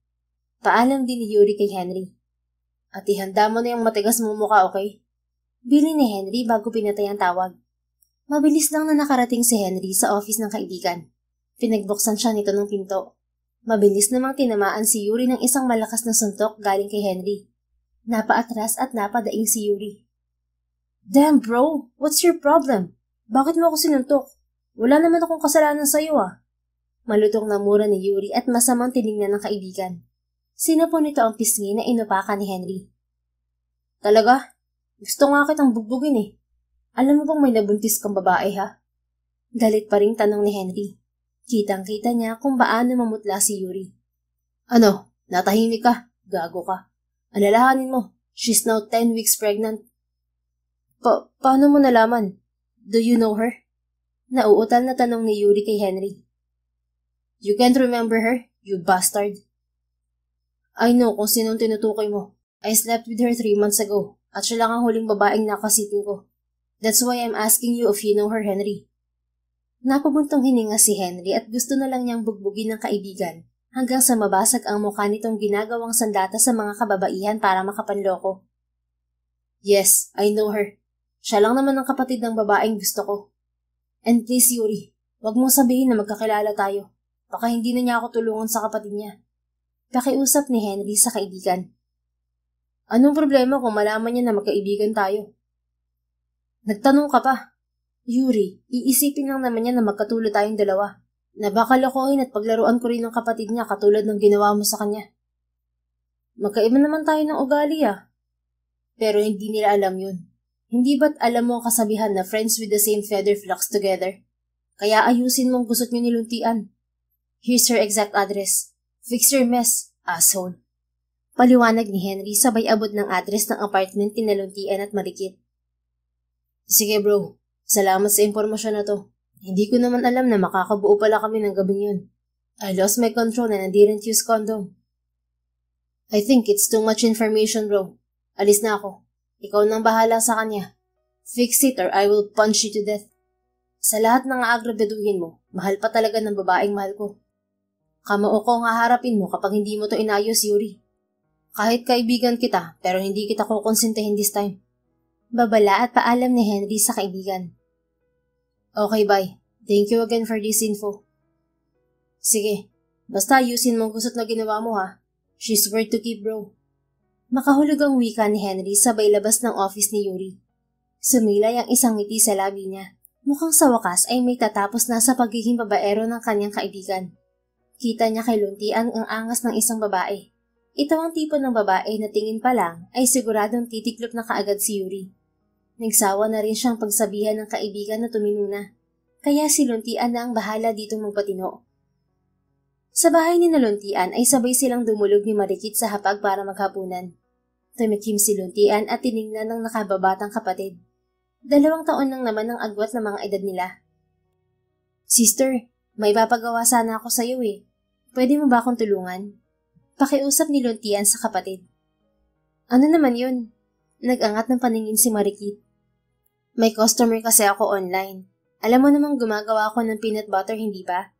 Paalam din ni Yuri kay Henry. At ihanda mo na yung matigas mong mukha, okay? Bili ni Henry bago pinatay ang tawag. Mabilis lang na nakarating si Henry sa office ng kaibigan. Pinagbuksan siya nito ng pinto. Mabilis namang tinamaan si Yuri ng isang malakas na suntok galing kay Henry. Napaatras at napadaing si Yuri. Damn bro, what's your problem? Bakit mo ako sinuntok? Wala naman akong kasalanan sa'yo ah. Malutong na mura ni Yuri at masamang tinignan ng kaibigan. Sinapo nito ang pisngi na inupakan ni Henry. Talaga? Gusto nga kitang bugbugin eh. Alam mo bang may nabuntis kang babae ha? Galit pa ring tanong ni Henry. Kitang-kita niya kung paano mamutla si Yuri. Ano? Natahimik ka? Gago ka. Alalahanin mo, she's now 10 weeks pregnant. Paano mo nalaman? Do you know her? Nauutal na tanong ni Yuri kay Henry. You can't remember her, you bastard. I know kung sinong tinutukoy mo. I slept with her 3 months ago. At siya lang ang huling babaeng nakasiting ko. That's why I'm asking you if you know her, Henry. Napabuntong hininga si Henry at gusto na lang niyang bugbugin ng kaibigan hanggang sa mabasag ang mukha nitong ginagawang sandata sa mga kababaihan para makapanloko. Yes, I know her. Siya lang naman ang kapatid ng babaeng gusto ko. And please, Yuri, wag mong sabihin na magkakilala tayo. Baka hindi na niya ako tulungan sa kapatid niya. Pakiusap ni Henry sa kaibigan. Anong problema kung malaman niya na magkaibigan tayo? Nagtanong ka pa. Yuri, iisipin lang naman niya na magkatulad tayong dalawa. Na baka lokohin at paglaruan ko rin ng kapatid niya katulad ng ginawa mo sa kanya. Magkaiba naman tayo ng ugali Pero hindi nila alam yun. Hindi ba't alam mo ang kasabihan na friends with the same feather flocks together? Kaya ayusin mong gusot niyo niluntian. Here's her exact address. Fix your mess, asshole. Paliwanag ni Henry sabay abot ng address ng apartment ni Naluntian at Marikit. Sige bro, salamat sa impormasyon na to. Hindi ko naman alam na makakabuo pala kami ng gabing yun. I lost my control and I didn't use condom. I think it's too much information bro. Alis na ako. Ikaw nang bahala sa kanya. Fix it or I will punch you to death. Sa lahat ng aagrabeduhin mo, mahal pa talaga ng babaeng mahal ko. Kamao ko ang haharapin mo kapag hindi mo to inayos, Yuri. Kahit kaibigan kita, pero hindi kita kukonsintihin this time. Babala at paalam ni Henry sa kaibigan. Okay, bye. Thank you again for this info. Sige, basta ayusin mong gusot na ginawa mo She's worth to keep, bro. Makahulog ang wika ni Henry sabay labas ng office ni Yuri. Sumilay ang isang ngiti sa labi niya. Mukhang sa wakas ay may tatapos na sa pagiging babaero ng kanyang kaibigan. Kita niya kay Luntian ang angas ng isang babae. Ito ang tipo ng babae na tingin pa lang ay siguradong titiklop na kaagad si Yuri. Nagsawa na rin siyang pagsabihan ng kaibigan na tuminuna. Kaya si Luntian na ang bahala ditong magpatino. Sa bahay ni Naluntian ay sabay silang dumulog ni Marikit sa hapag para maghapunan. Tumikim si Luntian at tiningnan ng nakababatang kapatid. 2 taon lang naman ang agwat ng mga edad nila. Sister, may papagawa sana ako sa iyo Pwede mo ba akong tulungan? Pakiusap ni Luntian sa kapatid. Ano naman yun? Nag-angat ng paningin si Marikit. May customer kasi ako online. Alam mo namang gumagawa ako ng peanut butter, hindi ba?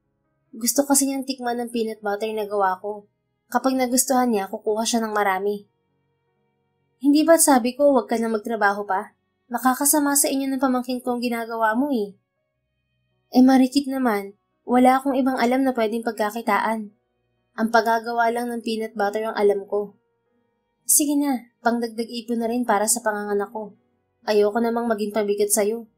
Gusto kasi niyang tikman ng peanut butter na gawa ko. Kapag nagustuhan niya, kukuha siya ng marami. Hindi ba't sabi ko huwag ka na magtrabaho pa? Makakasama sa inyo ng pamangkin ko ang ginagawa mo Marikit naman, wala akong ibang alam na pwedeng pagkakitaan. Ang paggagawa lang ng peanut butter ang alam ko. Sige na, pangdagdag ipon na rin para sa panganganak ko. Ayoko namang maging pabigat sa'yo.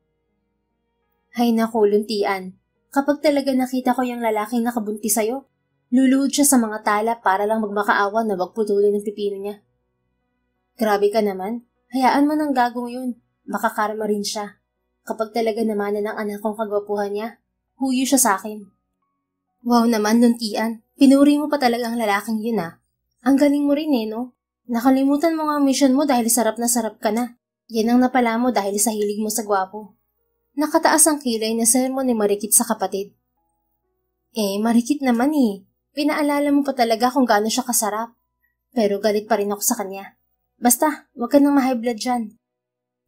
Hay naku, Luntian. Kapag talaga nakita ko yung lalaking nakabunti sa'yo, luluhod siya sa mga tala para lang magmakaawa na wag putulin ng pipino niya. Grabe ka naman. Hayaan mo ng gagong yun. Makakarma rin siya. Kapag talaga naman ng anak kong kagwapuhan niya, huyo siya sa akin. Wow naman, Luntian. Pinuri mo pa talaga ang lalaking yun Ang galing mo rin no? Nakalimutan mo nga ang mission mo dahil sarap na sarap ka na. Yan ang napala mo dahil sa hilig mo sa gwapo. Nakataas ang kilay na sermon ni Marikit sa kapatid. Marikit naman Pinaalala mo pa talaga kung gaano siya kasarap. Pero galit pa rin ako sa kanya. Basta, wag ka nang ma-high blood dyan.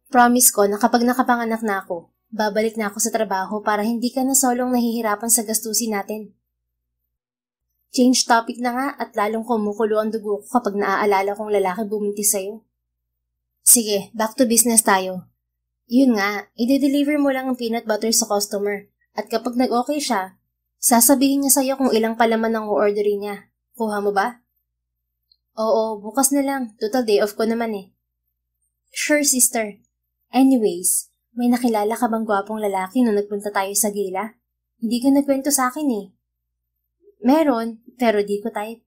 Promise ko na kapag nakapanganak na ako, babalik na ako sa trabaho para hindi ka na solong nahihirapan sa gastusin natin. Change topic na nga at lalong kumukulo ang dugo ko kapag naaalala kong lalaki buminti sa'yo. Sige, back to business tayo. Yun nga, i-deliver mo lang ang peanut butter sa customer at kapag nag-okay siya, sasabihin niya sa'yo kung ilang palaman ang o-orderin niya. Kuha mo ba? Oo, bukas na lang. Total day off ko naman Sure, sister. Anyways, may nakilala ka bang gwapong lalaki nung nagpunta tayo sa gala? Hindi ka nagkwento sa akin Meron, pero di ko type.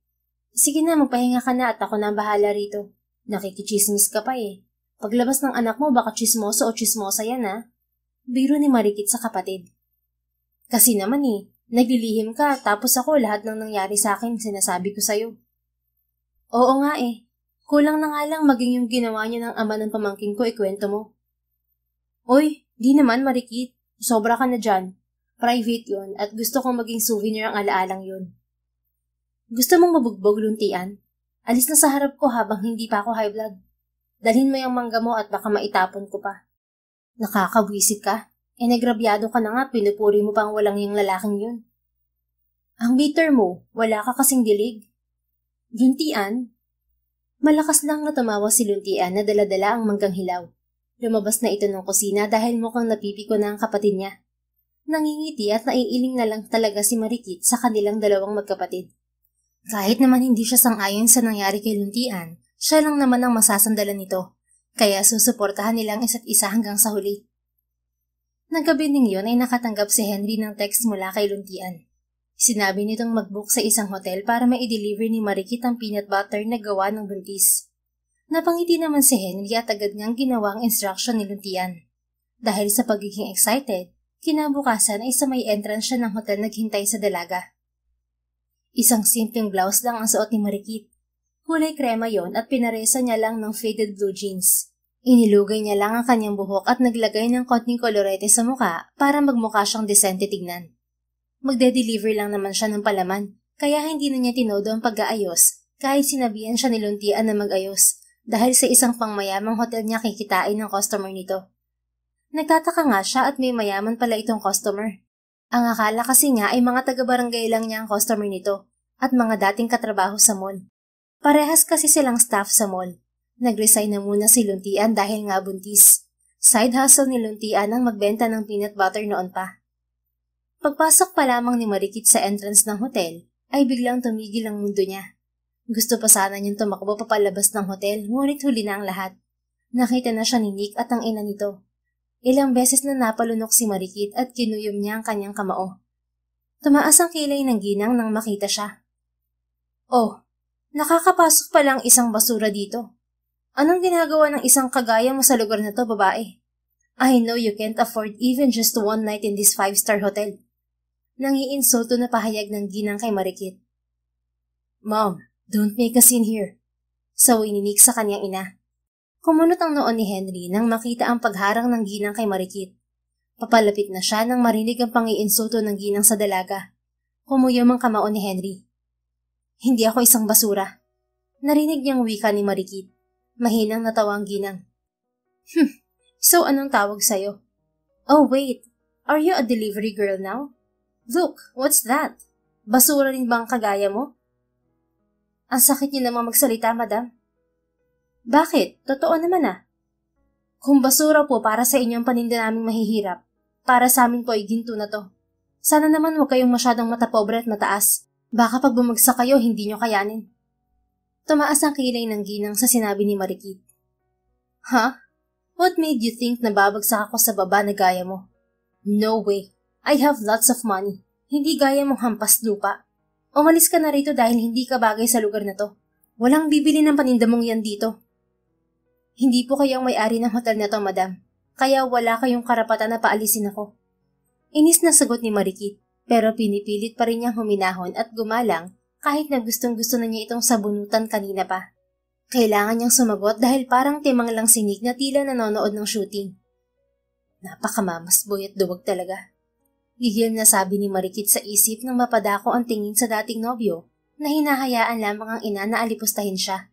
Sige na, magpahinga ka na at ako na ang bahala rito. Nakikichismis ka pa Paglabas ng anak mo, baka chismoso o chismosa yan Biro ni Marikit sa kapatid. Kasi naman naglilihim ka tapos ako lahat ng nangyari sa akin sinasabi ko sa'yo. Oo nga Kulang na nga lang maging yung ginawa niyo ng ama ng pamangkin ko ikwento mo. Oy, di naman Marikit. Sobra ka na dyan. Private yun at gusto kong maging souvenir ang alaalang yun. Gusto mong mabugbog, Luntian? Alis na sa harap ko habang hindi pa ako high blood. Dalhin mo yung mangga mo at baka maitapon ko pa. Nakakabwisit ka. Nagrabyado ka na nga, pinupuri mo pang walang yung lalaking yun. Ang bitter mo, wala ka kasing dilig. Luntian? Malakas lang na tumawa si Luntian na dala-dala ang manggang hilaw. Lumabas na ito ng kusina dahil mukhang napipiko na ang kapatid niya. Nangingiti at naiiling na lang talaga si Marikit sa kanilang dalawang magkapatid. Kahit naman hindi siya sang-ayon sa nangyari kay Luntian, siya lang naman ang masasandalan nito, kaya susuportahan nilang isa't isa hanggang sa huli. Naggabi ning yun ay nakatanggap si Henry ng text mula kay Luntian. Sinabi nitong mag-book sa isang hotel para mai-deliver ni Marikit ang peanut butter na gawa ng buntis. Napangiti naman si Henry at agad niyang ginawa ang instruction ni Luntian. Dahil sa pagiging excited, kinabukasan ay sa may entrance siya ng hotel naghintay sa dalaga. Isang simpleng blouse lang ang suot ni Marikit. Kulay krema yon at pinaresa niya lang ng faded blue jeans. Inilugay niya lang ang kanyang buhok at naglagay ng konting kolorete sa muka para magmukha siyang desente tignan. Magde-deliver lang naman siya ng palaman, kaya hindi na niya tinodo ang pag-aayos kahit sinabihan siya ni Luntian na mag-ayos dahil sa isang pangmayamang hotel niya kikitain ng customer nito. Nagtataka nga siya at may mayaman pala itong customer. Ang akala kasi niya ay mga taga-barangay lang niya ang customer nito at mga dating katrabaho sa mall. Parehas kasi silang staff sa mall. Nag-resign na muna si Luntian dahil nga buntis. Side hustle ni Luntian ang magbenta ng peanut butter noon pa. Pagpasok pa lamang ni Marikit sa entrance ng hotel, ay biglang tumigil ang mundo niya. Gusto pa sana niyang tumakbo papalabas ng hotel, ngunit huli na ang lahat. Nakita na siya ni Nick at ang ina nito. Ilang beses na napalunok si Marikit at kinuyom niya ang kanyang kamao. Tumaas ang kilay ng ginang nang makita siya. Oh, nakakapasok pa lang isang basura dito. Anong ginagawa ng isang kagaya mo sa lugar na to, babae? I know you can't afford even just one night in this 5-star hotel. Nangiinsulto na pahayag ng ginang kay Marikit. Mom, don't make a scene here. Saway ni Nick sa kanyang ina. Kumunot ang noon ni Henry nang makita ang pagharang ng ginang kay Marikit. Papalapit na siya nang marinig ang pangiinsulto ng ginang sa dalaga. Kumuyom ang kamao ni Henry. Hindi ako isang basura. Narinig niyang wika ni Marikit. Mahinang natawa ang ginang. So anong tawag sa'yo? Oh wait, are you a delivery girl now? Look, what's that? Basura rin ba ang kagaya mo? Ang sakit niyo namang magsalita, madam. Bakit? Totoo naman ah. Kung basura po para sa inyo ang paninda naming mahihirap, para sa amin po ay ginto na to. Sana naman huwag kayong masyadong matapobre at mataas. Baka pag bumagsak kayo, hindi nyo kayanin. Tumaas ang kilay ng ginang sa sinabi ni Marikit. Huh? What made you think na babagsak ako sa baba na gaya mo? No way. I have lots of money. Hindi gaya mong hampas lupa. Umalis ka na rito dahil hindi ka bagay sa lugar na to. Walang bibili ng paninda mong yan dito. Hindi po kayo ang may-ari ng hotel na to, madam. Kaya wala kayong karapatan na paalisin ako. Inis na sagot ni Marikit, pero pinipilit pa rin niyang huminahon at gumalang kahit na gustong-gusto na niya itong sabunutan kanina pa. Kailangan niyang sumagot dahil parang timang lang sinig na tila nanonood ng shooting. Napakamamasboy at duwag talaga. Gigil na sabi ni Marikit sa isip nang mapadako ang tingin sa dating nobyo na hinahayaan lamang ang ina na alipustahin siya.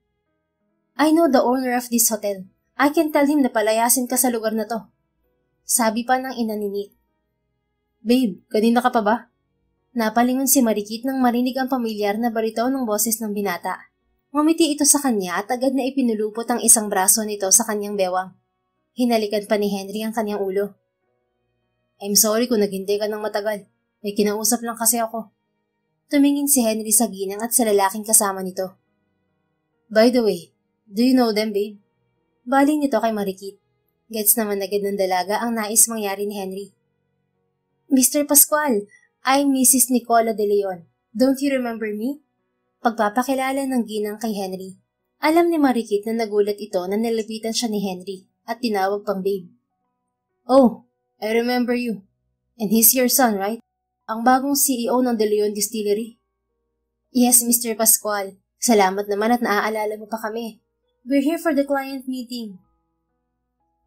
I know the owner of this hotel. I can tell him na palayasin ka sa lugar na to. Sabi pa ng ina ni Nick. Babe, kanina ka pa ba? Napalingon si Marikit nang marinig ang pamilyar na barito ng boses ng binata. Ngumiti ito sa kanya at agad na ipinulupot ang isang braso nito sa kanyang bewang. Hinalikan pa ni Henry ang kanyang ulo. I'm sorry kung naghintay ka ng matagal. May kinausap lang kasi ako. Tumingin si Henry sa ginang at sa lalaking kasama nito. By the way, do you know them, babe? Baling nito kay Marikit. Gets naman agad ng dalaga ang nais mangyari ni Henry. Mr. Pascual, I'm Mrs. Nicola de Leon. Don't you remember me? Pagpapakilala ng ginang kay Henry. Alam ni Marikit na nagulat ito na nilapitan siya ni Henry at tinawag pang babe. Oh, I remember you. And he's your son, right? Ang bagong CEO ng De Leon Distillery. Yes, Mr. Pascual. Salamat naman at naaalala mo pa kami. We're here for the client meeting.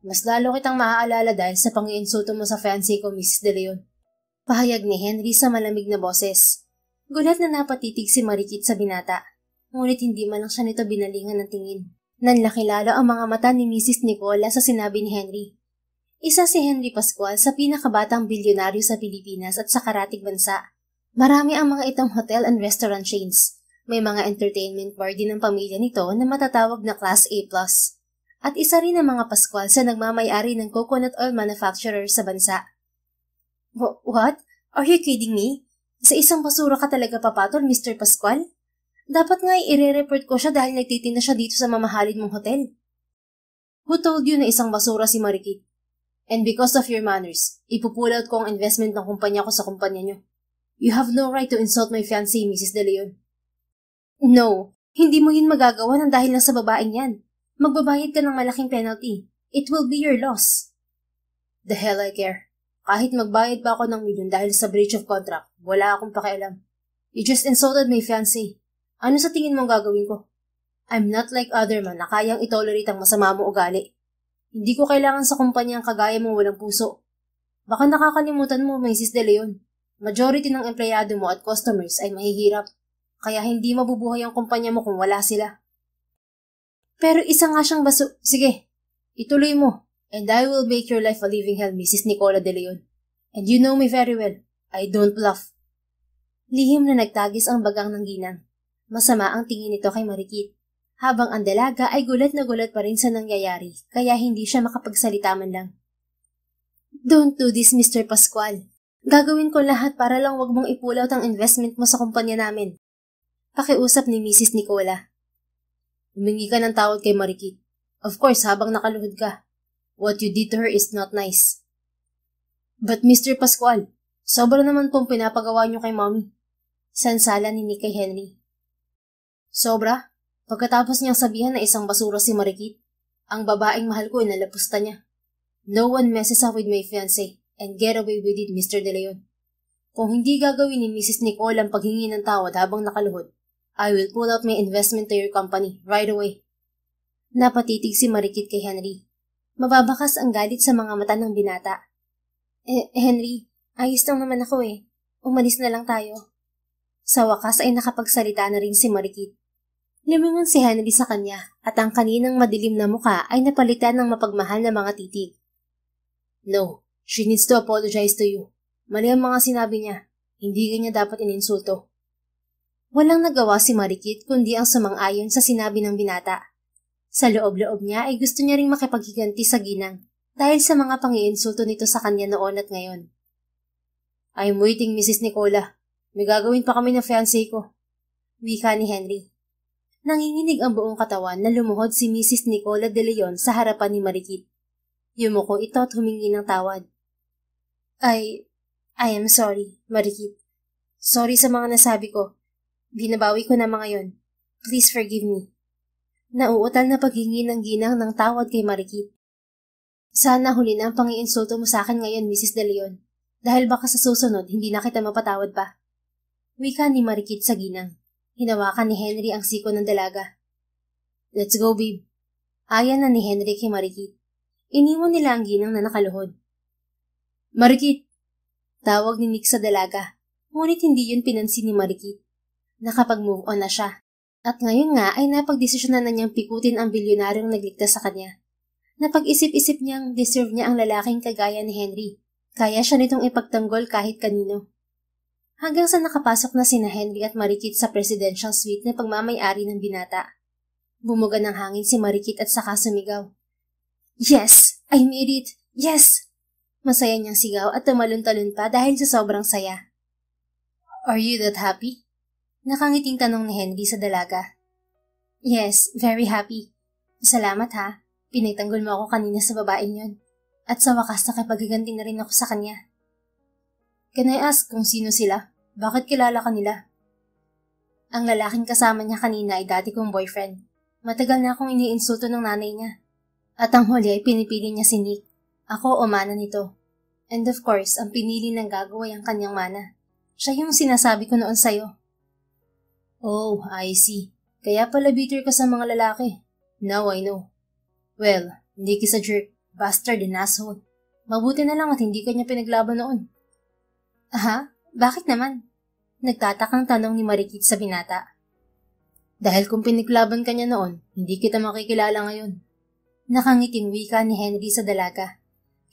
Mas lalo kitang maaalala dahil sa pang-iinsulto mo sa fiancé ko, Mrs. De Leon. Pahayag ni Henry sa malamig na boses. Gulat na napatitig si Marikit sa binata, ngunit hindi man lang siya nito binalingan ng tingin. Nanlaki lalo ang mga mata ni Mrs. Nicola sa sinabi ni Henry. Isa si Henry Pascual sa pinakabatang bilyonaryo sa Pilipinas at sa karatig bansa. Marami ang mga itong hotel and restaurant chains. May mga entertainment bar din ng pamilya nito na matatawag na Class A+. At isa rin ang mga Pascual sa nagmamay-ari ng coconut oil manufacturer sa bansa. What? Are you kidding me? Sa isang basura ka talaga papatol, Mr. Pascual? Dapat nga i-re-report ko siya dahil nagtitinda siya dito sa mamahalin mong hotel. Who told you na isang basura si Marikit? And because of your manners, ipupull-out ko ang investment ng kumpanya ko sa kumpanya niyo. You have no right to insult my fiancée, Mrs. De Leon. No, hindi mo yun magagawa ng dahil lang sa babaeng yan. Magbabayad ka ng malaking penalty. It will be your loss. The hell I care. Kahit magbayad pa ako ng milyon dahil sa breach of contract, wala akong pakialam. You just insulted my fiancée. Ano sa tingin mong gagawin ko? I'm not like other man na kayang itolerate ang masama mo ugali. Hindi ko kailangan sa kumpanya ang kagaya mong walang puso. Baka nakakalimutan mo, Mrs. De Leon. Majority ng empleyado mo at customers ay mahihirap. Kaya hindi mabubuhay ang kumpanya mo kung wala sila. Pero isa nga siyang Sige, ituloy mo. And I will make your life a living hell, Mrs. Nicola De Leon. And you know me very well. I don't bluff. Lihim na nagtagis ang bagang ng ginang. Masama ang tingin nito kay Marikit. Habang ang dalaga ay gulat na gulat pa rin sa nangyayari, kaya hindi siya makapagsalita man lang. Don't do this, Mr. Pascual. Gagawin ko lahat para lang wag mong ipull out ang investment mo sa kumpanya namin. Pakiusap ni Mrs. Nicola. Humingi ka ng tawad kay Marikit. Of course, habang nakaluhod ka. What you did to her is not nice. But Mr. Pascual, sobra naman pong pinapagawa niyo kay Mommy. Sansala ni Nick kay Henry. Sobra? Pagkatapos niyang sabihan na isang basura si Marikit, ang babaeng mahal ko ay nalapusta niya. No one messes up with my fiancé and get away with it, Mr. De Leon. Kung hindi gagawin ni Mrs. Nicole ang paghingi ng tawad habang nakaluhod, I will pull out my investment to your company right away. Napatitig si Marikit kay Henry. Mababakas ang galit sa mga mata ng binata. Henry, ayos lang naman ako eh. Umalis na lang tayo. Sa wakas ay nakapagsalita na rin si Marikit. Lumingon si Henry sa kanya at ang kaninang madilim na muka ay napalitan ng mapagmahal na mga titig. No, she needs to apologize to you. Mali ang mga sinabi niya. Hindi ganyan dapat ininsulto. Walang nagawa si Marikit kundi ang sumang-ayon sa sinabi ng binata. Sa loob-loob niya ay gusto niya ring makipaghiganti sa ginang dahil sa mga pangiinsulto nito sa kanya noon at ngayon. I'm waiting, Mrs. Nicola. May gagawin pa kami ng fiancé ko. Wika ni Henry. Nanginginig ang buong katawan na lumuhod si Mrs. Nicola De Leon sa harapan ni Marikit. Yumuko ito at humingi ng tawad. I am sorry, Marikit. Sorry sa mga nasabi ko. Binabawi ko na mga yon. Please forgive me. Nauutal na paghingi ng ginang ng tawad kay Marikit. Sana huli na ang pangiinsulto mo sa akin ngayon, Mrs. De Leon. Dahil baka sa susunod, hindi na kita mapatawad pa. Wika ni Marikit sa ginang. Hinawakan ni Henry ang siko ng dalaga. Let's go, babe. Ayan na ni Henry kay Marikit. Iniwan nila ang ginang na nakaluhod. Marikit! Tawag ni Nick sa dalaga. Ngunit hindi yun pinansin ni Marikit. Nakapag-move on na siya. At ngayon nga ay napagdesisyonan na niyang pikutin ang bilyonaryong nagligtas sa kanya. Napag-isip-isip niyang deserve niya ang lalaking kagaya ni Henry. Kaya siya nitong ipagtanggol kahit kanino. Hanggang sa nakapasok na sina Henry at Marikit sa presidential suite na pagmamay-ari ng binata. Bumuga ng hangin si Marikit at saka sumigaw. Yes! I made it! Yes! Masaya niyang sigaw at tumalon-talon pa dahil sa sobrang saya. Are you that happy? Nakangiting tanong ni Henry sa dalaga. Yes, very happy. Salamat ha. Pinagtanggol mo ako kanina sa babaeng yon. At sa wakas nakipaghiganti na rin ako sa kanya. Can I ask kung sino sila? Bakit kilala ka nila? Ang lalaking kasama niya kanina ay dati kong boyfriend. Matagal na akong iniinsulto ng nanay niya. At ang huli ay pinipili niya si Nick. Ako o mana nito. And of course, ang pinili ng gagawa ay ang kanyang mana. Siya yung sinasabi ko noon sa'yo. Oh, I see. Kaya pala bitter ka sa mga lalaki. Now I know. Well, hindi ka sa jerk, bastard and asshole. Mabuti na lang at hindi ka niya pinaglaban noon. Aha? Bakit naman? Nagtatakang tanong ni Marikit sa binata. Dahil kung piniklaban ka niya noon, hindi kita makikilala ngayon. Nakangiting wika ni Henry sa dalaga.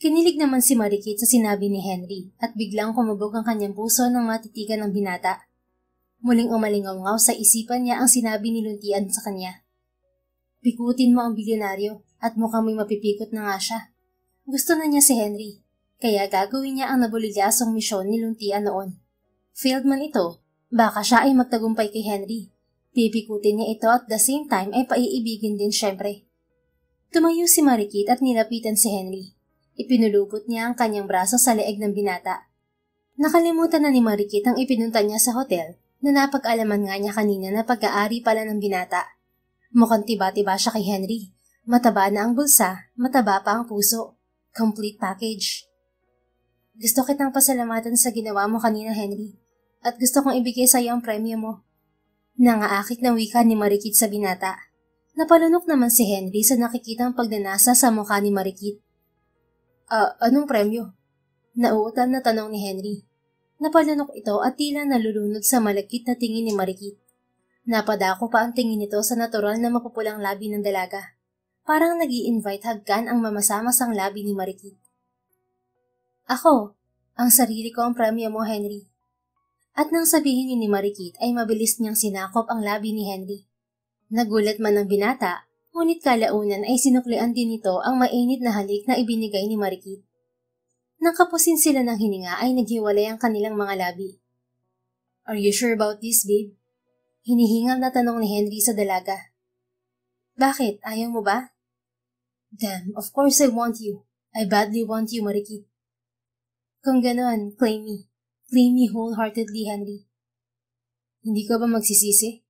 Kinilig naman si Marikit sa sinabi ni Henry at biglang kumubog ang kanyang puso nang matitigan ng binata. Muling umalingaw-ngaw sa isipan niya ang sinabi ni Luntian sa kanya. Pikutin mo ang bilyonaryo at mukhang may mapipikot na nga siya. Gusto na niya si Henry, kaya gagawin niya ang nabulilyasong misyon ni Luntian noon. Failed man ito, baka siya ay magtagumpay kay Henry. Pipikutin niya ito at the same time ay paiibigin din syempre. Tumayo si Marikit at nilapitan si Henry. Ipinulupot niya ang kanyang braso sa leeg ng binata. Nakalimutan na ni Marikit ang ipinunta niya sa hotel na napag-alaman nga niya kanina na pag-aari pala ng binata. Mukhang tiba-tiba siya kay Henry. Mataba na ang bulsa, mataba pa ang puso. Complete package. Gusto kitang pasalamatan sa ginawa mo kanina, Henry. At gusto kong ibigay sa iyo ang premyo mo. Nangaakit na wika ni Marikit sa binata. Napalunok naman si Henry sa nakikitang pagnanasa sa mukha ni Marikit. Anong premyo? Nauutal na tanong ni Henry. Napalunok ito at tila nalulunod sa malagkit na tingin ni Marikit. Napadako pa ang tingin nito sa natural na mapupulang labi ng dalaga. Parang nag-i-invite hagkan ang mamasamasang labi ni Marikit. Ako, ang sarili ko ang premyo mo, Henry. At nang sabihin ni Marikit ay mabilis niyang sinakop ang labi ni Henry. Nagulat man ang binata, ngunit kalaunan ay sinuklian din nito ang mainit na halik na ibinigay ni Marikit. Nang kapusin sila ng hininga ay naghiwalay ang kanilang mga labi. Are you sure about this, babe? Hinihingal na tanong ni Henry sa dalaga. Bakit? Ayaw mo ba? Damn, of course I want you. I badly want you, Marikit. Kung ganon, claim me. Claim me wholeheartedly, Henry. Hindi ka ba magsisisi?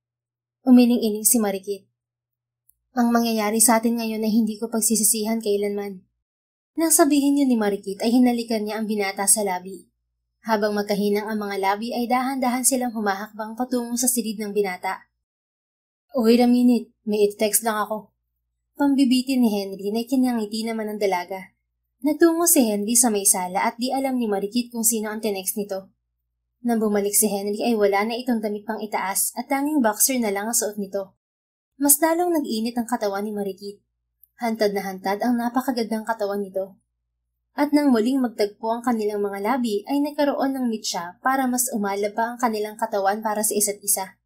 Umiling-iling si Marikit. Ang mangyayari sa atin ngayon ay hindi ko pagsisisihan kailanman. Nang sabihin niyo ni Marikit ay hinalikan niya ang binata sa labi. Habang magkahinang ang mga labi ay dahan-dahan silang humahakbang patungo sa silid ng binata. Wait a minute, may i-text lang ako. Pambibitin ni Henry na kinangiti naman ang dalaga. Nagtungo si Henry sa may sala at di alam ni Marikit kung sino ang tinext nito. Nang bumalik si Henry ay wala na itong damit pang itaas at tanging boxer na lang ang suot nito. Mas lalong nag-init ang katawan ni Marikit. Hantad na hantad ang napakagandang katawan nito. At nang muling magtagpo ang kanilang mga labi ay nagkaroon ng mitsa para mas umalab pa ang kanilang katawan para sa isa't isa.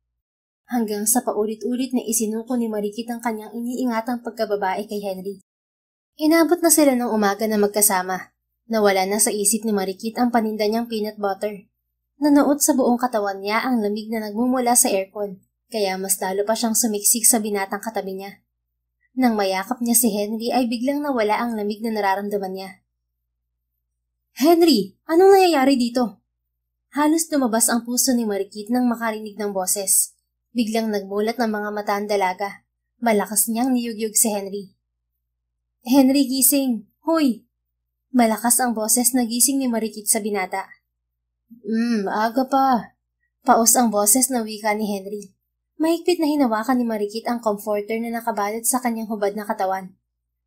Hanggang sa paulit-ulit na isinuko ni Marikit ang kanyang iniingatang pagkababae kay Henry. Inabot na sila ng umaga na magkasama. Nawala na sa isip ni Marikit ang paninda niyang peanut butter. Nanood sa buong katawan niya ang lamig na nagmumula sa aircon, kaya mas lalo pa siyang sumiksik sa binatang katabi niya. Nang mayakap niya si Henry ay biglang nawala ang lamig na nararamdaman niya. Henry, anong nangyayari dito? Halos lumabas ang puso ni Marikit nang makarinig ng boses. Biglang nagmulat ng mga mata ang dalaga. Malakas niyang niyugyug si Henry. Henry, gising! Hoy! Malakas ang boses na gising ni Marikit sa binata. Aga pa. Paos ang boses na wika ni Henry. Mahigpit na hinawakan ni Marikit ang comforter na nakabalot sa kanyang hubad na katawan.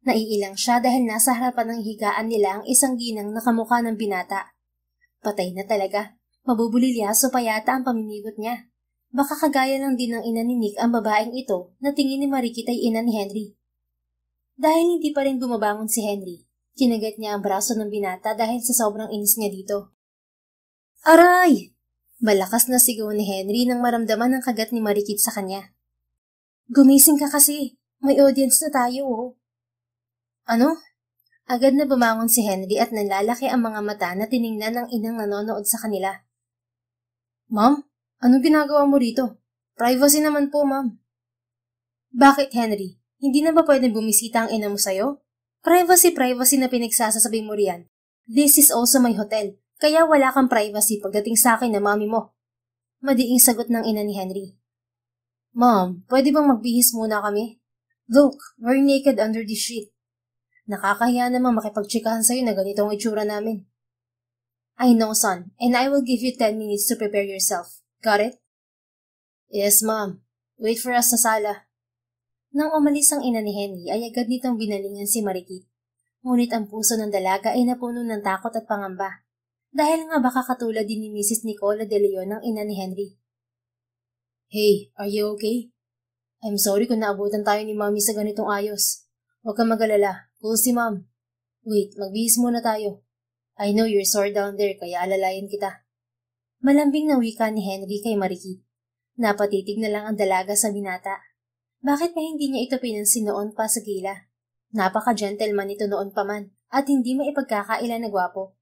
Naiilang siya dahil nasa harapan ng higaan nila ang isang ginang na kamukha ng binata. Patay na talaga. Mabubulilyaso pa yata ang pamimigot niya. Baka kagaya lang din ng ina ni Nick ang babaeng ito na tingin ni Marikit ay ina ni Henry. Dahil hindi pa rin bumabangon si Henry, kinagat niya ang braso ng binata dahil sa sobrang inis niya dito. Aray! Malakas na sigaw ni Henry nang maramdaman ang kagat ni Marikit sa kanya. Gumising ka kasi. May audience na tayo, oh. Ano? Agad na bumangon si Henry at nalalaki ang mga mata na tiningnan ng inang nanonood sa kanila. Ma'am, anong ginagawa mo rito? Privacy naman po, ma'am. Bakit, Henry? Hindi na ba pwedeng bumisita ang ina mo sa'yo? Privacy na pinagsasasabi mo riyan. This is also my hotel, kaya wala kang privacy pagdating sa akin na mami mo. Madiing sagot ng ina ni Henry. Ma'am, pwede bang magbihis muna kami? Look, we're naked under this sheet. Nakakahiya namang makipagtsikahan sa'yo na ganitong itsura namin. I know, son, and I will give you 10 minutes to prepare yourself. Got it? Yes, ma'am. Wait for us sa sala. Nang umalis ang ina ni Henry ay agad nitong binalingan si Marikit. Ngunit ang puso ng dalaga ay napuno ng takot at pangamba. Dahil nga baka katulad din ni Mrs. Nicola de Leon ang ina ni Henry. Hey, are you okay? I'm sorry kung naabutan tayo ni Mami sa ganitong ayos. Huwag kang mag-alala. Cool si Ma'am. Wait, magbihis muna tayo. I know you're sore down there kaya alalayan kita. Malambing na wika ni Henry kay Marikit. Napatitig na lang ang dalaga sa binata. Bakit pa hindi niya ito pinansin noon pa sa gila? Napaka-gentleman ito noon pa man at hindi maipagkakaila na gwapo.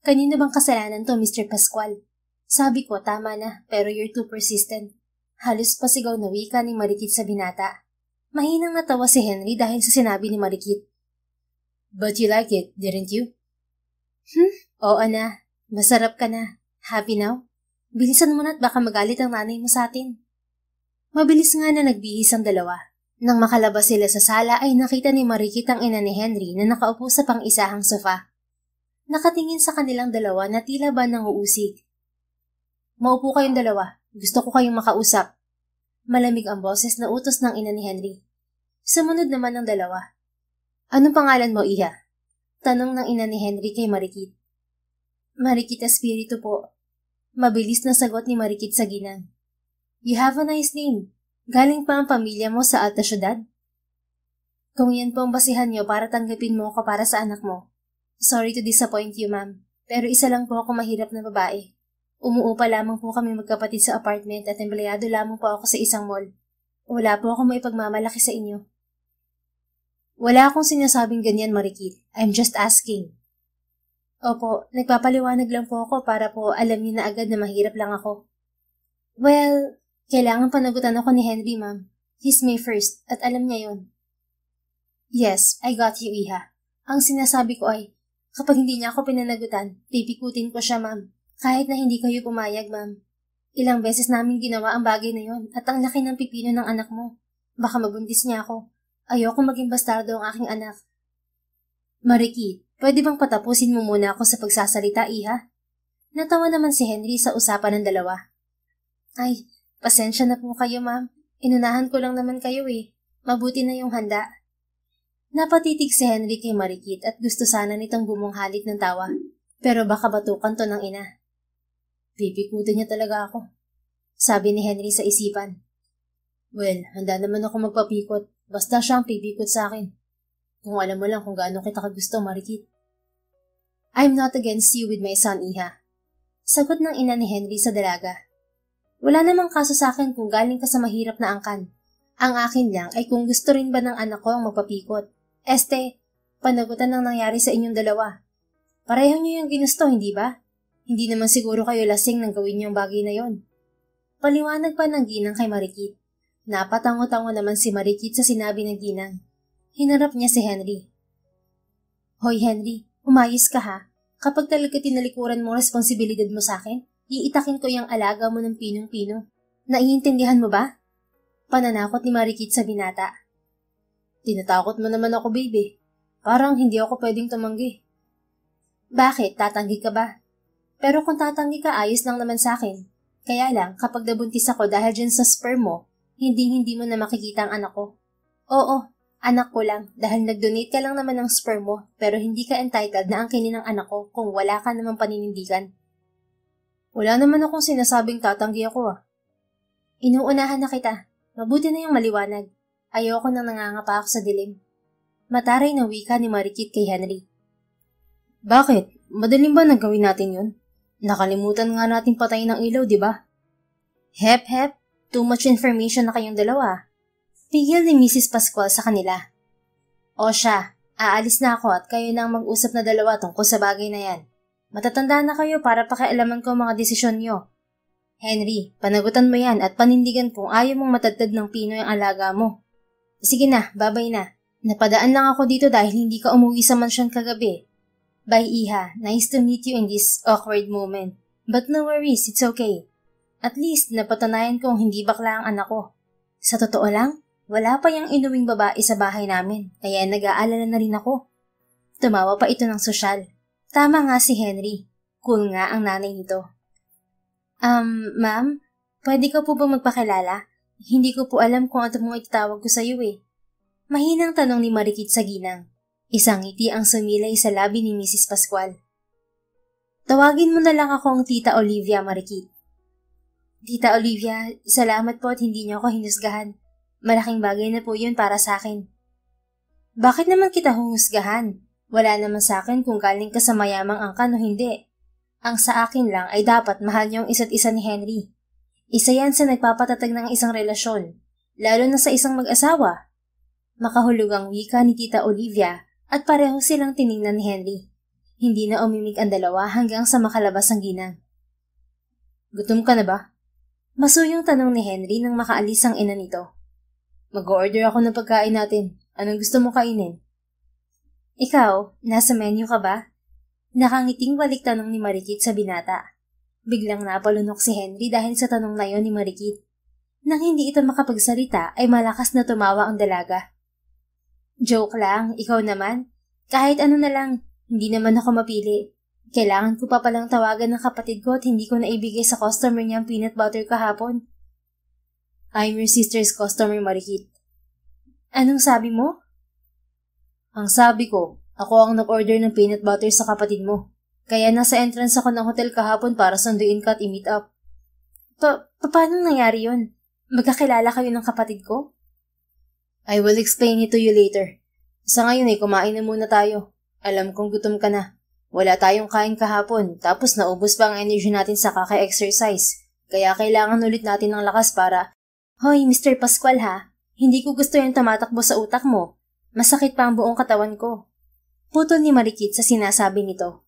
Kanino bang kasalanan to, Mr. Pascual? Sabi ko, tama na, pero you're too persistent. Halos pasigaw na wika ni Marikit sa binata. Mahinang natawa si Henry dahil sa sinabi ni Marikit. But you like it, didn't you? Oo na. Masarap ka na. Happy now? Bilisan mo na at baka magalit ang nanay mo sa atin. Mabilis nga na nagbihis ang dalawa. Nang makalabas sila sa sala ay nakita ni Marikit ang ina ni Henry na nakaupo sa pang-isahang sofa. Nakatingin sa kanilang dalawa na tila ba nanguusig. Maupo kayong dalawa. Gusto ko kayong makausap. Malamig ang boses na utos ng ina ni Henry. Sumunod naman ang dalawa. Anong pangalan mo, Iha? Tanong ng ina ni Henry kay Marikit. Marikit Espiritu po. Mabilis na sagot ni Marikit sa ginang. You have a nice name. Galing pa ang pamilya mo sa alta syudad? Kung yan po ang basihan niyo para tanggapin mo ako para sa anak mo. Sorry to disappoint you, ma'am. Pero isa lang po ako mahirap na babae. Umuupa lamang po kami magkapatid sa apartment at empleyado lamang po ako sa isang mall. Wala po akong maipagmamalaki sa inyo. Wala akong sinasabing ganyan, Marikit. I'm just asking. Opo, nagpapaliwanag lang po ako para po alam niyo na agad na mahirap lang ako. Well, kailangan panagutan ako ni Henry, ma'am. He's my first at alam niya yon. Yes, I got you, Iha. Ang sinasabi ko ay, kapag hindi niya ako pinanagutan, pipikutin ko siya, ma'am. Kahit na hindi kayo pumayag, ma'am. Ilang beses namin ginawa ang bagay na yon at ang laki ng pipino ng anak mo. Baka mabuntis niya ako. Ayoko maging bastardo ang aking anak. Marikit, pwede bang patapusin mo muna ako sa pagsasalita, Iha? Natawa naman si Henry sa usapan ng dalawa. Ay, pasensya na po kayo, ma'am. Inunahan ko lang naman kayo eh. Mabuti na yung handa. Napatitig si Henry kay Marikit at gusto sana nitong bumunghalit ng tawa. Pero baka batukan to ng ina. Pipikutin niya talaga ako. Sabi ni Henry sa isipan. Well, handa naman ako magpapikot. Basta siya ang pipikot sa akin. Kung alam mo lang kung gaano kita kagusto, Marikit. I'm not against you with my son, Iha. Sagot ng ina ni Henry sa dalaga. Wala namang kaso sa akin kung galing ka sa mahirap na angkan. Ang akin lang ay kung gusto rin ba ng anak ko ang magpapikot. Panagutan ng nangyari sa inyong dalawa. Pareho niyo yung ginusto, hindi ba? Hindi naman siguro kayo lasing nang gawin niyo ang bagay na yon. Paliwanag pa ng ginang kay Marikit. Napatango-tango naman si Marikit sa sinabi ng ginang. Hinarap niya si Henry. Hoy Henry, umayos ka ha. Kapag talaga tinalikuran mo responsibilidad mo sa akin, iitakin ko yung alaga mo ng pinong-pino. Naiintindihan mo ba? Pananakot ni Marikit sa binata. Tinatakot mo naman ako, baby. Parang hindi ako pwedeng tumanggi. Bakit? Tatanggi ka ba? Pero kung tatanggi ka, ayos lang naman sa akin. Kaya lang, kapag nabuntis ako dahil dyan sa sperm mo, hindi mo na makikita ang anak ko. Oo, anak ko lang dahil nag-donate ka lang naman ng sperm mo pero hindi ka entitled na angkinin ng anak ko kung wala ka namang paninindigan. Wala naman akong sinasabing tatanggi ako ah. Inuunahan na kita. Mabuti na yung maliwanag. Ayoko nang nangangapa ako sa dilim. Mataray na wika ni Marikit kay Henry. Bakit? Madaling ba nagawin natin yun? Nakalimutan nga natin patayin ng ilaw, di ba? Hep. Too much information na kayong dalawa. Pigil ni Mrs. Pascual sa kanila. O siya, aalis na ako at kayo na ang mag-usap na dalawa tungkol sa bagay na yan. Matatanda na kayo para pakialaman ko mga desisyon nyo. Henry, panagutan mo yan at panindigan kung ayaw mong matadtad ng pino yung alaga mo. Sige na, babay na. Napadaan lang ako dito dahil hindi ka umuwi sa mansyon kagabi. Bye, Iha. Nice to meet you in this awkward moment. But no worries, it's okay. At least, napatunayan kong hindi bakla ang anak ko. Sa totoo lang, wala pa yung inuwing babae sa bahay namin, kaya nag-aalala na rin ako. Tumawa pa ito ng sosyal. Tama nga si Henry. Cool nga ang nanay nito. Ma'am, pwede ka po ba magpakilala? Hindi ko po alam kung ano mong itatawag ko sa iyo eh. Mahinang tanong ni Marikit sa ginang. Isang ngiti ang sumilay sa labi ni Mrs. Pascual. Tawagin mo na lang akong Tita Olivia, Marikit. Tita Olivia, salamat po at hindi niyo ako hinusgahan. Malaking bagay na po yun para sa akin. Bakit naman kita huhusgahan? Wala naman sa akin kung galing ka sa mayamang angkan o hindi. Ang sa akin lang ay dapat mahal niyo ang isa't isa ni Henry. Isa yan sa nagpapatatag ng isang relasyon, lalo na sa isang mag-asawa. Makahulugang wika ni Tita Olivia at pareho silang tiningnan ni Henry. Hindi na umimik ang dalawa hanggang sa makalabas ang ginang. Gutom ka na ba? Masuyong tanong ni Henry nang makaalis ang ina nito. Mag-order ako ng pagkain natin. Anong gusto mo kainin? Ikaw, nasa menu ka ba? Nakangiting balik tanong ni Marikit sa binata. Biglang napalunok si Henry dahil sa tanong na yon ni Marikit. Nang hindi ito makapagsalita ay malakas na tumawa ang dalaga. Joke lang, ikaw naman. Kahit ano na lang, hindi naman ako mapili. Kailangan ko pa palang tawagan ng kapatid ko at hindi ko naibigay sa customer niya ang peanut butter kahapon. I'm your sister's customer, Marikit. Anong sabi mo? Ang sabi ko, ako ang nag-order ng peanut butter sa kapatid mo. Kaya nasa entrance ako ng hotel kahapon para sunduin ka at i-meet up. Paano nangyari yun? Magkakilala kayo ng kapatid ko? I will explain it to you later. Sa ngayon ay kumain na muna tayo. Alam kong gutom ka na. Wala tayong kain kahapon, tapos naubos pa ang energy natin sa kaka-exercise. Kaya kailangan ulit natin ng lakas para... Hoy, Mr. Pascual ha, hindi ko gusto yung tumatakbo sa utak mo. Masakit pa ang buong katawan ko. Putol ni Marikit sa sinasabi nito.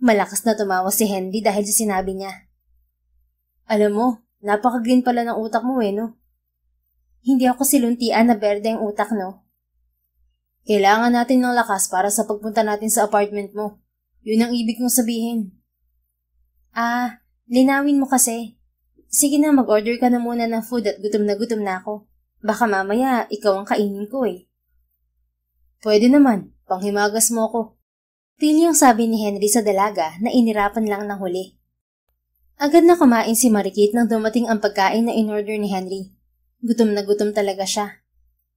Malakas na tumawa si Henry dahil sa sinabi niya. Alam mo, napaka-green pala ng utak mo no? Hindi ako siluntian na berde ang utak no? Kailangan natin ng lakas para sa pagpunta natin sa apartment mo. Yun ang ibig kong sabihin. Linawin mo kasi. Sige na, mag-order ka na muna ng food at gutom na ako. Baka mamaya, ikaw ang kainin ko Pwede naman, panghimagas mo ako. Pili ang sabi ni Henry sa dalaga na inirapan lang ng huli. Agad na kumain si Marikit nang dumating ang pagkain na in-order ni Henry. Gutom na gutom talaga siya.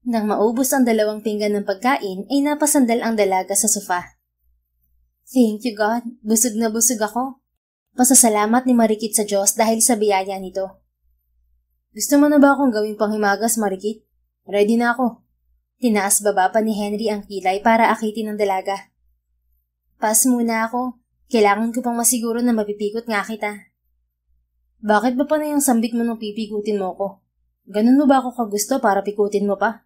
Nang maubos ang 2 pinggan ng pagkain ay napasandal ang dalaga sa sofa. Thank you God, busog na busog ako. Pasasalamat ni Marikit sa Diyos dahil sa biyaya nito. Gusto mo na ba akong gawing panghimagas, Marikit? Ready na ako. Tinaas baba pa ni Henry ang kilay para akitin ng dalaga. Pass muna ako. Kailangan ko pang masiguro na mapipikot nga kita. Bakit ba pa na yung sambit mo nung pipikutin mo ko? Ganun mo ba ako kagusto para pikutin mo pa?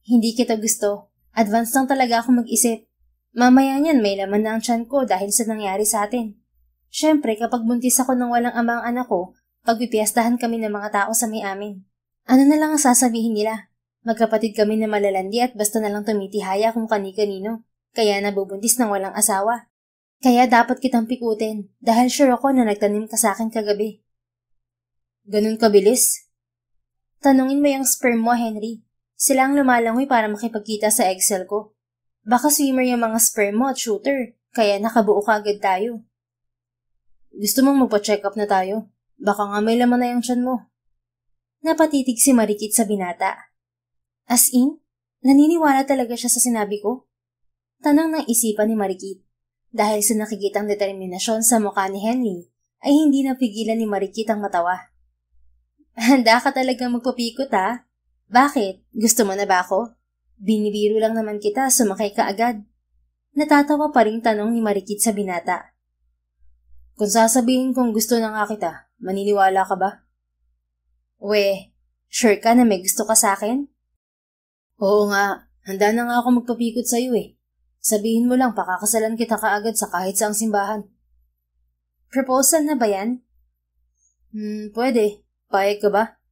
Hindi kita gusto. Advance lang talaga ako mag-isip. Mamaya niyan may laman na ang tiyan ko dahil sa nangyari sa atin. Siyempre kapag buntis ako ng walang amang anak ko, pagpipiyastahan kami ng mga tao sa may amin. Ano na lang ang sasabihin nila? Magkapatid kami na malalandi at basta na lang tumitihaya kung kani-kanino, kaya nabubuntis ng walang asawa. Kaya dapat kitang pikutin dahil sure ako na nagtanim ka sa akin kagabi. Ganun kabilis? Tanungin mo yung sperm mo, Henry. Sila ang lumalangoy para makipagkita sa Excel ko. Baka swimmer yung mga sperm mo at shooter, kaya nakabuo ka agad tayo. Gusto mong magpa-check up na tayo? Baka nga may laman na yung tiyan mo. Napatitig si Marikit sa binata. As in? Naniniwala talaga siya sa sinabi ko? Tanang ng isipan ni Marikit. Dahil sa nakikitang determinasyon sa mukha ni Henry, ay hindi napigilan ni Marikit ang matawa. Handa ka talagang magpapikot ha? Bakit? Gusto mo na ba ako? Binibiro lang naman kita, sumakay ka agad. Natatawa pa ring tanong ni Marikit sa binata. Kung sasabihin kong gusto na nga kita, maniniwala ka ba? We, sure ka na may gusto ka sa akin? Oo nga, handa na nga ako magpapikot sa'yo Sabihin mo lang pakakasalan kita kaagad sa kahit saang simbahan. Proposal na ba yan? Pwede. Payag ka ba?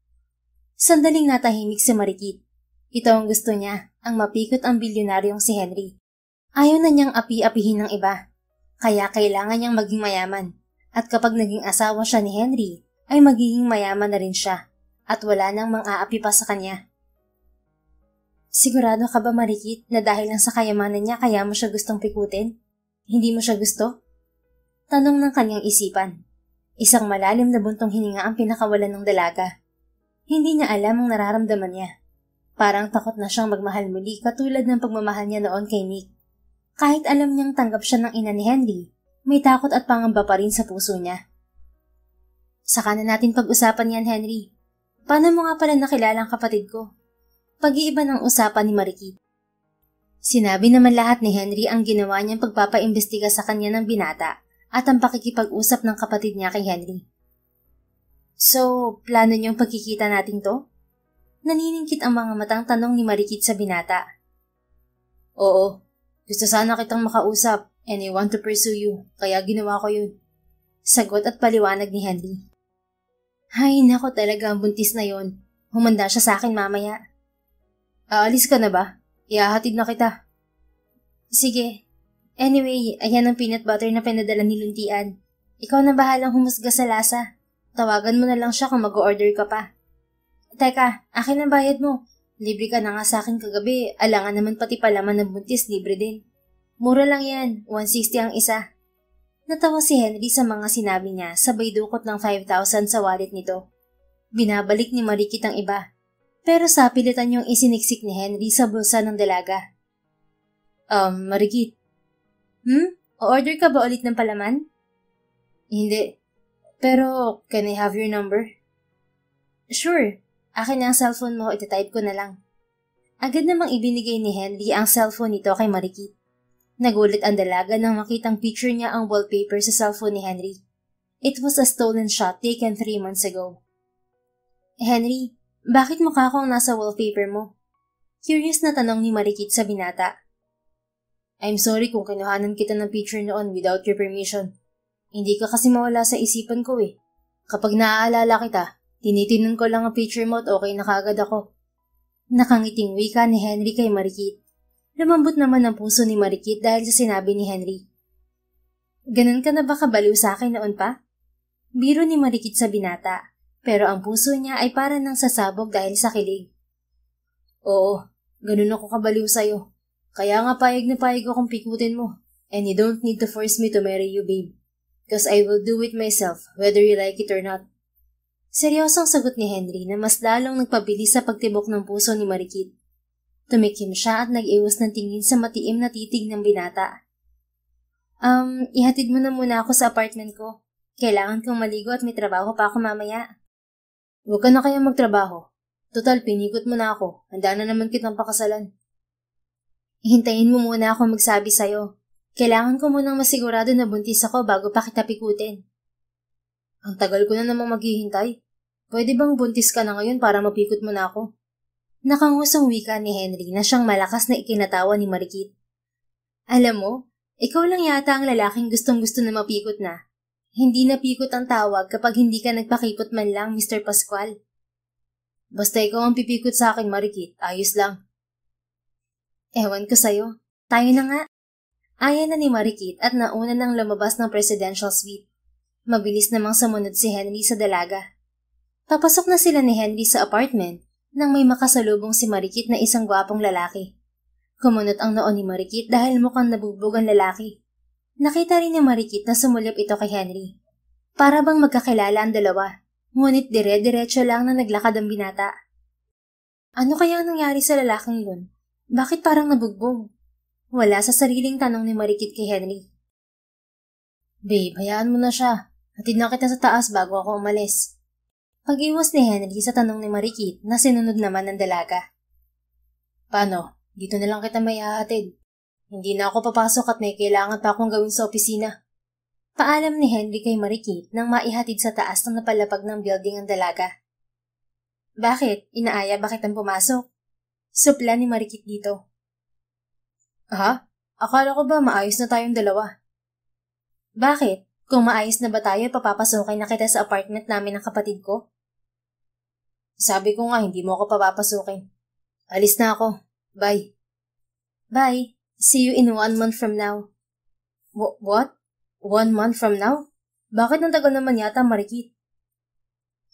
Sandaling natahimik si Marikit. Ito ang gusto niya, ang mapikot ang bilyonaryong si Henry. Ayaw na niyang api-apihin ng iba, kaya kailangan niyang maging mayaman. At kapag naging asawa siya ni Henry, ay magiging mayaman na rin siya, at wala nang mang-aapi pa sa kanya. Sigurado ka ba, Marikit, na dahil lang sa kayamanan niya kaya mo siya gustong pikutin? Hindi mo siya gusto? Tanong ng kanyang isipan. Isang malalim na buntong hininga ang pinakawalan ng dalaga. Hindi niya alam ang nararamdaman niya. Parang takot na siyang magmahal muli katulad ng pagmamahal niya noon kay Nick. Kahit alam niyang tanggap siya ng ina ni Henry, may takot at pangamba pa rin sa puso niya. Saka na natin pag-usapan yan, Henry. Paano mo nga pala nakilala ang kapatid ko? Pag-iiba ng usapan ni Marikit. Sinabi naman lahat ni Henry ang ginawa niyang pagpapaimbestiga sa kanya ng binata at ang pakikipag-usap ng kapatid niya kay Henry. So, plano niyong pagkikita natin to? Naniningkit ang mga matang tanong ni Marikit sa binata. Oo, gusto sana kitang makausap and I want to pursue you, kaya ginawa ko yun. Sagot at paliwanag ni Henry. Hay nako talaga ang buntis na yon. Humanda siya sa akin mamaya. Aalis ka na ba? Ihahatid na kita. Sige. Anyway, ayan ang peanut butter na pinadala ni Luntian. Ikaw na bahalang humusga sa lasa. Tawagan mo na lang siya kung mag-order ka pa. Teka, akin ang bayad mo. Libre ka na nga sa akin kagabi, alangan naman pati palaman ng buntis, libre din. Mura lang yan, 160 ang isa. Natawa si Henry sa mga sinabi niya, sabay dukot ng 5,000 sa wallet nito. Binabalik ni Marikit ang iba, pero sa pilitan yung isiniksik ni Henry sa bulsa ng dalaga. Marikit. O-order ka ba ulit ng palaman? Hindi. Pero, can I have your number? Sure. Akin na ang cellphone mo, itatype ko na lang. Agad namang ibinigay ni Henry ang cellphone nito kay Marikit. Nagulat ang dalaga nang makitang picture niya ang wallpaper sa cellphone ni Henry. It was a stolen shot taken 3 months ago. Henry, bakit mukha akong nasa wallpaper mo? Curious na tanong ni Marikit sa binata. I'm sorry kung kinuhanan kita ng picture noon without your permission. Hindi ka kasi mawala sa isipan ko eh. Kapag naaalala kita, tinitinan ko lang ang picture mo at okay na kaagad ako. Nakangiting wika ni Henry kay Marikit. Lumambot naman ang puso ni Marikit dahil sa sinabi ni Henry. Ganun ka na ba kabaliw sa akin noon pa? Biro ni Marikit sa binata, pero ang puso niya ay para nang sasabog dahil sa kilig. Oo, ganun ako kabaliw sa'yo. Kaya nga payag na payag akong pikutin mo. And you don't need to force me to marry you, babe. Because I will do it myself, whether you like it or not. Seryosong sagot ni Henry na mas lalong nagpabilis sa pagtibok ng puso ni Marikit. Tumikim siya at nag-iwas ng tingin sa matiim na titig ng binata. Ihatid mo na muna ako sa apartment ko. Kailangan kong maligo at may trabaho pa ako mamaya. Huwag ka na kaya magtrabaho. Total, pinigot mo na ako. Handa na naman kitang pakasalan. Hintayin mo muna ako magsabi sa'yo. Kailangan ko munang masigurado na buntis ako bago pa kita pikutin. Ang tagal ko na namang maghihintay. Pwede bang buntis ka na ngayon para mapikot mo na ako? Nakangusong wika ni Henry na siyang malakas na ikinatawa ni Marikit. Alam mo, ikaw lang yata ang lalaking gustong-gusto na mapikot na. Hindi napikot ang tawag kapag hindi ka nagpakipot man lang, Mr. Pascual. Basta ikaw ang pipikot sa akin, Marikit, ayos lang. Ewan ko sa'yo. Tayo na nga. Aya na ni Marikit at nauna nang lumabas ng presidential suite. Mabilis namang sumunod si Henry sa dalaga. Papasok na sila ni Henry sa apartment nang may makasalubong si Marikit na isang gwapong lalaki. Kumunot ang noon ni Marikit dahil mukhang nabugbog ang lalaki. Nakita rin ni Marikit na sumulip ito kay Henry. Para bang magkakilala ang dalawa, ngunit dire-diretso lang na naglakad ang binata. Ano kaya ang nangyari sa lalaking yun? Bakit parang nabugbog? Wala sa sariling tanong ni Marikit kay Henry. Babe, hayaan mo na siya. Hatid na kita sa taas bago ako umalis. Pag-iwas ni Henry sa tanong ni Marikit na sinunod naman ng dalaga. Paano? Dito na lang kita may hahatid. Hindi na ako papasok at may kailangan pa akong gawin sa opisina. Paalam ni Henry kay Marikit nang maihatid sa taas ng napalapag ng building ang dalaga. Bakit? Inaaya ba kitang pumasok? Supla ni Marikit dito. Ha? Akala ko ba maayos na tayong dalawa? Bakit? Kung maayos na ba tayo, papapasokin na kita sa apartment namin ng kapatid ko? Sabi ko nga, hindi mo ako papapasukin. Alis na ako. Bye. Bye. See you in 1 month from now. What? 1 month from now? Bakit ang tagal naman yata, Marikit?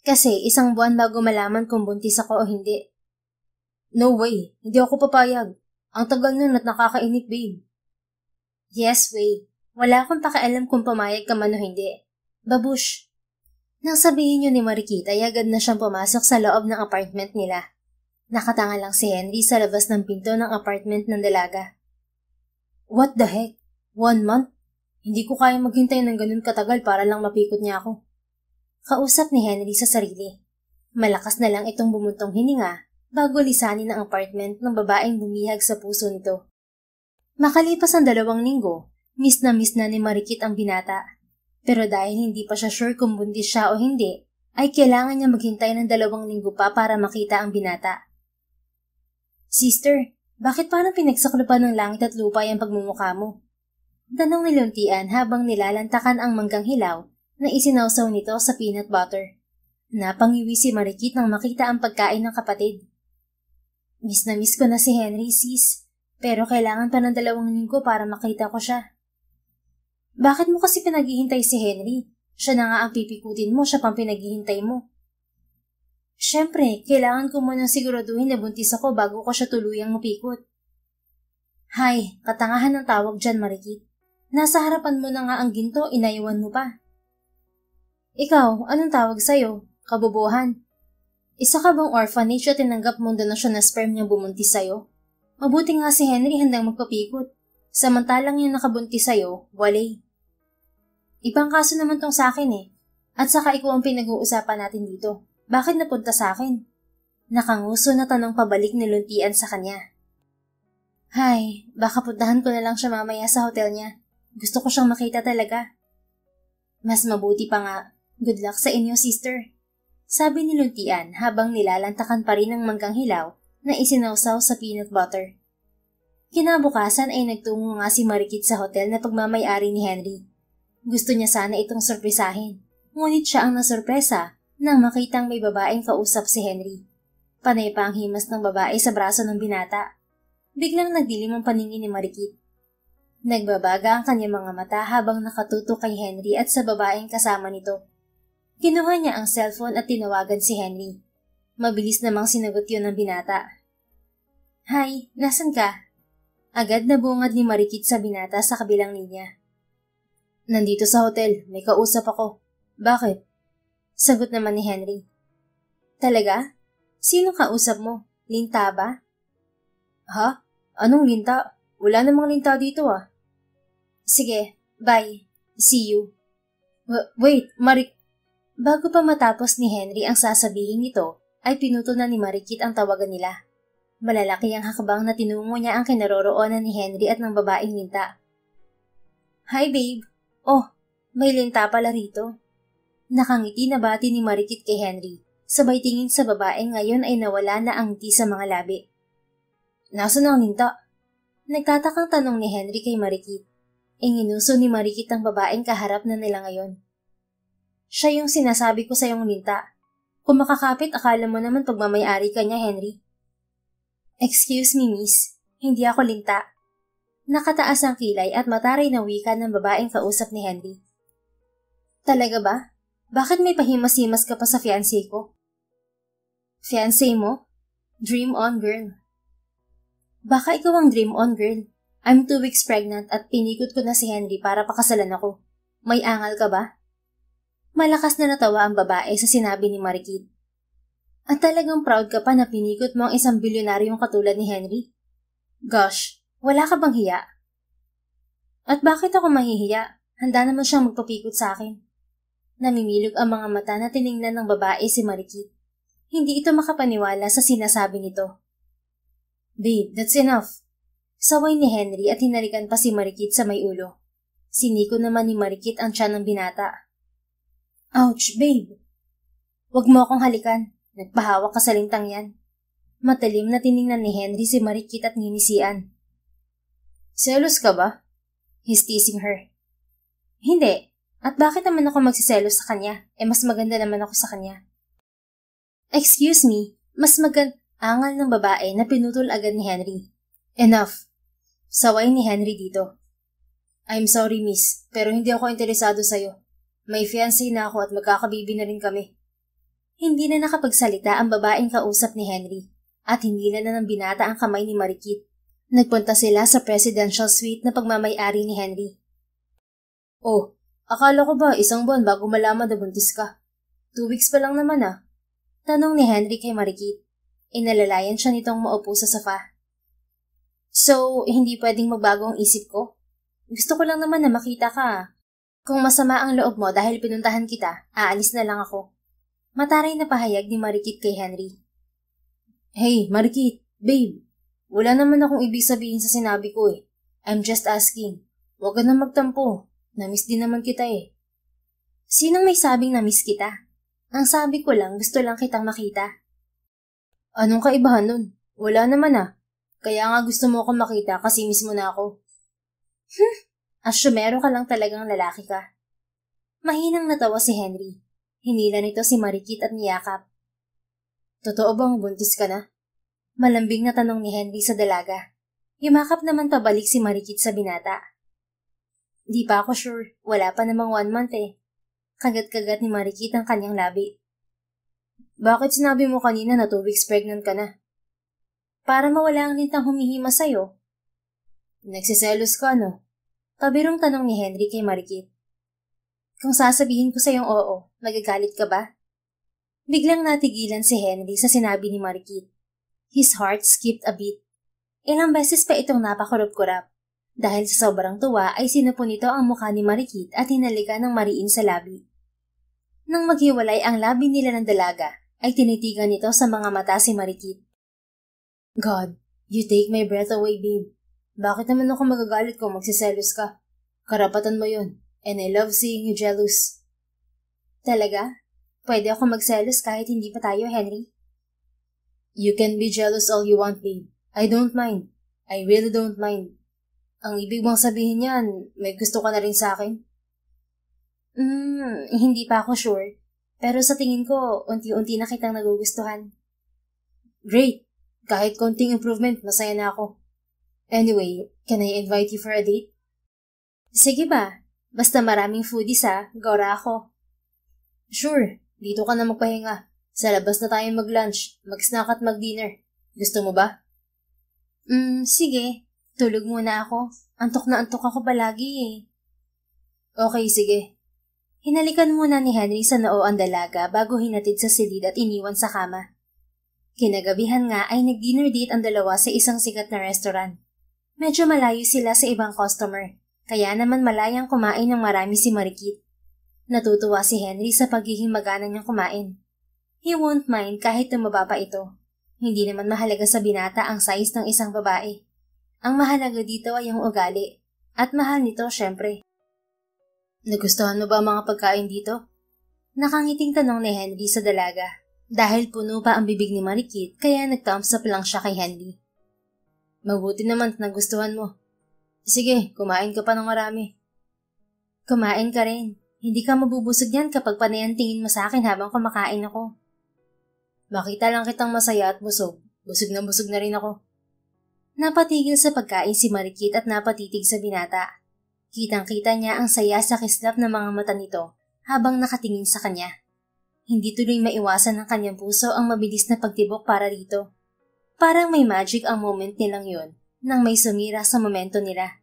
Kasi 1 buwan bago malaman kung buntis ako o hindi. No way. Hindi ako papayag. Ang tagal nun at nakakainip, babe. Yes, way. Wala akong pakialam kung pumayag ka man o hindi. Babush. Nang sabihin niyo ni Marikit ay agad na siyang pumasok sa loob ng apartment nila. Nakatanga lang si Henry sa labas ng pinto ng apartment ng dalaga. What the heck? 1 month? Hindi ko kaya maghintay ng ganun katagal para lang mapikot niya ako. Kausap ni Henry sa sarili. Malakas na lang itong bumuntong hininga bago lisanin ang apartment ng babaeng bumihag sa puso nito. Makalipas ang 2 linggo, miss na ni Marikit ang binata. Pero dahil hindi pa siya sure kung buntis siya o hindi, ay kailangan niya maghintay ng 2 linggo pa para makita ang binata. Sister, bakit parang pinagsaklupan ng langit at lupa yung pagmumukha mo? Tanong ni Luntian habang nilalantakan ang manggang hilaw na isinawsaw nito sa peanut butter. Napangiwi si Marikit nang makita ang pagkain ng kapatid. Miss na miss ko na si Henry, sis. Pero kailangan pa ng 2 linggo para makita ko siya. Bakit mo kasi pinaghihintay si Henry? Siya na nga ang pipikutin mo, siya pang pinaghihintay mo. Siyempre, kailangan ko munang siguraduhin na buntis ako bago ko siya tuluyang mapikot. Hay, katangahan ng tawag dyan, Marikit. Nasa harapan mo na nga ang ginto, inayuan mo pa. Ikaw, anong tawag sa'yo? Kabobohan. Isa ka bang orphanage at tinanggap mong donasyon na sperm niyang bumuntis sa'yo? Mabuti nga si Henry handang magpapikot. Samantalang yung nakabuntis sa'yo, walay. Ibang kaso naman tong sa akin eh. At saka ikaw ang pinag-uusapan natin dito. Bakit napunta sa akin? Nakanguso na tanong pabalik ni Luntian sa kanya. Hay, baka puntahan ko na lang siya mamaya sa hotel niya. Gusto ko siyang makita talaga. Mas mabuti pa nga. Good luck sa inyo, sister. Sabi ni Luntian habang nilalantakan pa rin ang manggang hilaw na isinawsaw sa peanut butter. Kinabukasan ay nagtungo nga si Marikit sa hotel na pagmamay-ari ni Henry. Gusto niya sana itong sorpresahin, ngunit siya ang nasorpresa nang makitang may babaeng kausap si Henry. Panay pa ang himas ng babae sa braso ng binata. Biglang nagdilim ang paningin ni Marikit. Nagbabaga ang kanyang mga mata habang nakatutok kay Henry at sa babaeng kasama nito. Kinuha niya ang cellphone at tinawagan si Henry. Mabilis namang sinagot yun ng binata. Hi, nasan ka? Agad na bungad ni Marikit sa binata sa kabilang linya. Nandito sa hotel, may kausap ako. Bakit? Sagot naman ni Henry. Talaga? Sino kausap mo? Linta ba? Ha? Anong linta? Wala namang linta dito ah. Sige, bye. See you. Wait, Bago pa matapos ni Henry ang sasabihin nito, ay pinutol na ni Marikit ang tawagan nila. Malalaki ang hakbang na tinungo niya ang kinaroroonan ni Henry at ng babaeng linta. Hi babe. Oh, may linta pala rito. Nakangiti na bati ni Marikit kay Henry. Sabay tingin sa babae ngayon ay nawala na ang ngiti sa mga labi. Nasaan ang linta? Nagtatakang tanong ni Henry kay Marikit. Inginuso ni Marikit ang babaeng kaharap na nila ngayon. Siya yung sinasabi ko sa iyong linta. Kung makakapit, akala mo naman pagmamayari ka niya, Henry. Excuse me, miss. Hindi ako linta. Nakataas ang kilay at mataray na wika ng babaeng kausap ni Henry. Talaga ba? Bakit may pahimas-himas ka pa sa fiancé ko? Fiancé mo? Dream on, girl. Baka ikaw ang dream on, girl. I'm 2 weeks pregnant at pinikot ko na si Henry para pakasalan ako. May angal ka ba? Malakas na natawa ang babae sa sinabi ni Marikit. At talagang proud ka pa na pinikot mo ang isang bilyonaryong katulad ni Henry? Gosh, wala ka bang hiya? At bakit ako mahihiya? Handa naman siyang magpapikot sa akin. Namimilog ang mga mata na tiningnan ng babae si Marikit. Hindi ito makapaniwala sa sinasabi nito. Babe, that's enough. Saway ni Henry at hinalikan pa si Marikit sa may ulo. Siniko naman ni Marikit ang tiyan ng binata. Ouch, babe. Huwag mo akong halikan. Nagpahawak ka sa lintang yan. Matalim na tiningnan ni Henry si Marikit at nginisian. Selos ka ba? He's teasing her. Hindi. At bakit naman ako magsiselos sa kanya? Mas maganda naman ako sa kanya. Excuse me, angal ng babae na pinutol agad ni Henry. Enough. Saway ni Henry dito. I'm sorry, miss, pero hindi ako interesado sa'yo. May fiancé na ako at magkakabibi na rin kami. Hindi na nakapagsalita ang babaeng kausap ni Henry at hindi na ng binata ang kamay ni Marikit. Nagpunta sila sa presidential suite na pagmamay-ari ni Henry. Oh, akala ko ba 1 buwan bago malaman na buntis ka? 2 weeks pa lang naman ah. Tanong ni Henry kay Marikit. Inalalayan siya nitong maupo sa sofa. So, hindi pwedeng magbago ang isip ko? Gusto ko lang naman na makita ka. Kung masama ang loob mo dahil pinuntahan kita, aalis na lang ako. Mataray na pahayag ni Marikit kay Henry. Hey, Marikit, babe. Wala naman akong ibig sabihin sa sinabi ko eh. I'm just asking. Huwag ka na magtampo. Namiss din naman kita eh. Sinong may sabing namiss kita? Ang sabi ko lang, gusto lang kitang makita. Anong kaibahan nun? Wala naman ah. Kaya nga gusto mo akong makita kasi miss mo na ako. Asyumero ka lang talagang lalaki ka. Mahinang natawa si Henry. Hinila nito si Marikit at niyakap. Totoo bang buntis ka na? Malambing na tanong ni Henry sa dalaga. Yumakap naman pabalik si Marikit sa binata. Di pa ako sure. Wala pa namang 1 month eh. Kagat-kagat ni Marikit ang kanyang labi. Bakit sinabi mo kanina na 2 weeks pregnant ka na? Para mawala ang lintang humihima sa'yo. Nagsiselos ka, no? Pabirong tanong ni Henry kay Marikit. Kung sasabihin ko sa'yong oo, magagalit ka ba? Biglang natigilan si Henry sa sinabi ni Marikit. His heart skipped a beat. Ilang beses pa itong napakurap-kurap. Dahil sa sobrang tuwa ay sinupo nito ang mukha ni Marikit at hinalikan ng mariin sa labi. Nang maghiwalay ang labi nila ng dalaga, ay tinitigan nito sa mga mata si Marikit. God, you take my breath away, babe. Bakit naman ako magagalit kung magsiselos ka? Karapatan mo yun, and I love seeing you jealous. Talaga? Pwede ako magselos kahit hindi pa tayo, Henry? You can be jealous all you want, babe. I don't mind. I really don't mind. Ang ibig bang sabihin niyan, may gusto ka na rin sa akin? Hindi pa ako sure. Pero sa tingin ko, unti-unti na kitang nagugustuhan. Great! Kahit konting improvement, masaya na ako. Anyway, can I invite you for a date? Sige ba? Basta maraming foodies ha, gora ako. Sure, dito ka na magpahinga. Sa labas na tayo mag-lunch, mag-snack at mag-dinner. Gusto mo ba? Sige. Tulog muna ako. Antok na antok ako palagi eh. Okay, sige. Hinalikan muna ni Henry sa noo ang dalaga bago hinatid sa silid at iniwan sa kama. Kinagabihan nga ay nag-dinner date ang dalawa sa isang sikat na restaurant. Medyo malayo sila sa ibang customer, kaya naman malayang kumain ng marami si Marikit. Natutuwa si Henry sa pagiging magana niyang kumain. He won't mind kahit tumaba pa ito. Hindi naman mahalaga sa binata ang size ng isang babae. Ang mahalaga dito ay ang ugali, at mahal nito syempre. Nagustuhan mo ba ang mga pagkain dito? Nakangiting tanong ni Henry sa dalaga. Dahil puno pa ang bibig ni Marikit, kaya nag-thumbs up lang siya kay Henry. Mabuti naman na nagustuhan mo. Sige, kumain ka pa ng marami. Kumain ka rin. Hindi ka mabubusog yan kapag panayan tingin mo sa akin habang kumakain ako. Makita lang kitang masaya at busog. Busog na rin ako. Napatigil sa pagkain si Marikit at napatitig sa binata. Kitang-kita niya ang saya sa kislap ng mga mata nito habang nakatingin sa kanya. Hindi tuloy maiwasan ng kanyang puso ang mabilis na pagtibok para rito. Parang may magic ang moment nilang yun nang may sumira sa momento nila.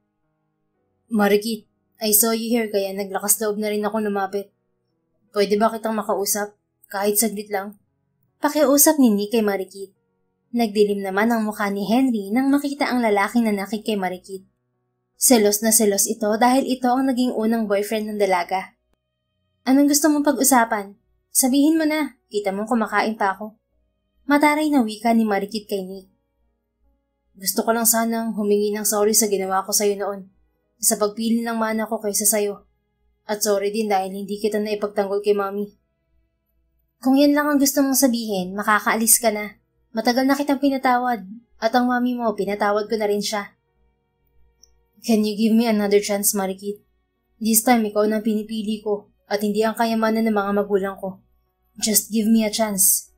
Marikit, I saw you here kaya naglakas loob na rin ako lumapit. Pwede ba kitang makausap? Kahit saglit lang. Pakiusap ni Nick kay Marikit. Nagdilim naman ang mukha ni Henry nang makita ang lalaking nanakit kay Marikit. Selos na selos ito dahil ito ang naging unang boyfriend ng dalaga. Anong gusto mong pag-usapan? Sabihin mo na, kita mong kumakain pa ako. Mataray na wika ni Marikit kay Nick. Gusto ko lang sanang humingi ng sorry sa ginawa ko sa'yo noon. Sa pagpili ng mana ko kaysa sa'yo. At sorry din dahil hindi kita na ipagtanggol kay Mami. Kung yan lang ang gusto mong sabihin, makakaalis ka na. Matagal na kitang pinatawad. At ang Mami mo, pinatawad ko na rin siya. Can you give me another chance, Marikit? This time, ikaw na pinipili ko. At hindi ang kayamanan ng mga magulang ko. Just give me a chance.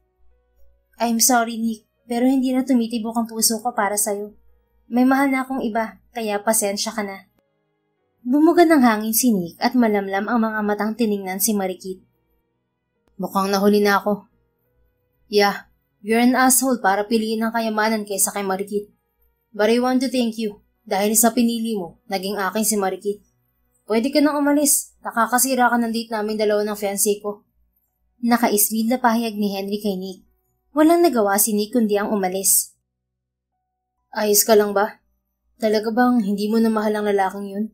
I'm sorry, Nick, pero hindi na tumitibok ang puso ko para sa'yo. May mahal na akong iba, kaya pasensya ka na. Bumuga ng hangin si Nick at malamlam ang mga matang tiningnan si Marikit. Mukhang nahuli na ako. Yeah, you're an asshole para piliin ang kayamanan kaysa kay Marikit. But I want to thank you, dahil sa pinili mo, naging akin si Marikit. Pwede ka nang umalis. Nakakasira ka ng date namin dalawa ng fiancé ko. Nakaismid na pahayag ni Henry kay Nick. Walang nagawa si Nick kundi ang umalis. Ayos ka lang ba? Talaga bang hindi mo na mahal ang lalaking yun?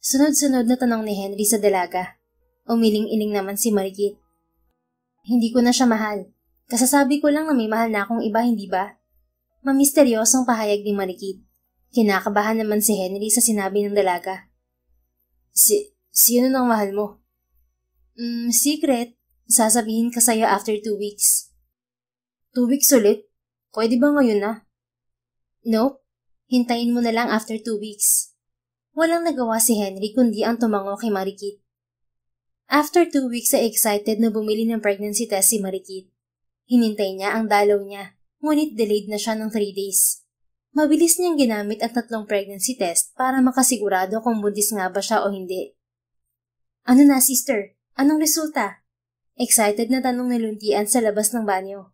Sunod-sunod na tanong ni Henry sa dalaga. Umiling-iling naman si Marikit. Hindi ko na siya mahal. Kasasabi ko lang na may mahal na akong iba, hindi ba? Mamisteryosong pahayag ni Marikit. Kinakabahan naman si Henry sa sinabi ng dalaga. Sino nang mahal mo? Secret. Sasabihin ka sa'yo after 2 weeks. 2 weeks ulit? Pwede ba ngayon na? Nope. Hintayin mo na lang after 2 weeks. Walang nagawa si Henry kundi ang tumango kay Marikit. After 2 weeks ay excited na bumili ng pregnancy test si Marikit. Hinintay niya ang dalaw niya, ngunit delayed na siya ng 3 days. Mabilis niyang ginamit ang 3 pregnancy test para makasigurado kung buntis nga ba siya o hindi. Ano na, sister? Anong resulta? Excited na tanong ni Luntian sa labas ng banyo.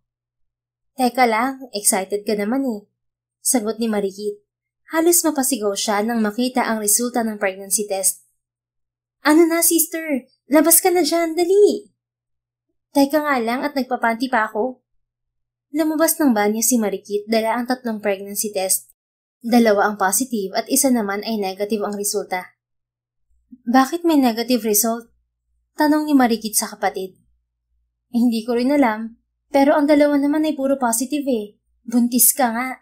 Teka lang, excited ka naman eh. Sagot ni Marikit. Halos mapasigaw siya nang makita ang resulta ng pregnancy test. Ano na, sister? Labas ka na dyan, dali! Teka nga lang at nagpapanty pa ako. Lumabas ng banyo si Marikit dala ang 3 pregnancy test. 2 ang positive at 1 naman ay negative ang resulta. Bakit may negative result? Tanong ni Marikit sa kapatid. Hindi ko rin alam, pero ang 2 naman ay puro positive eh. Buntis ka nga.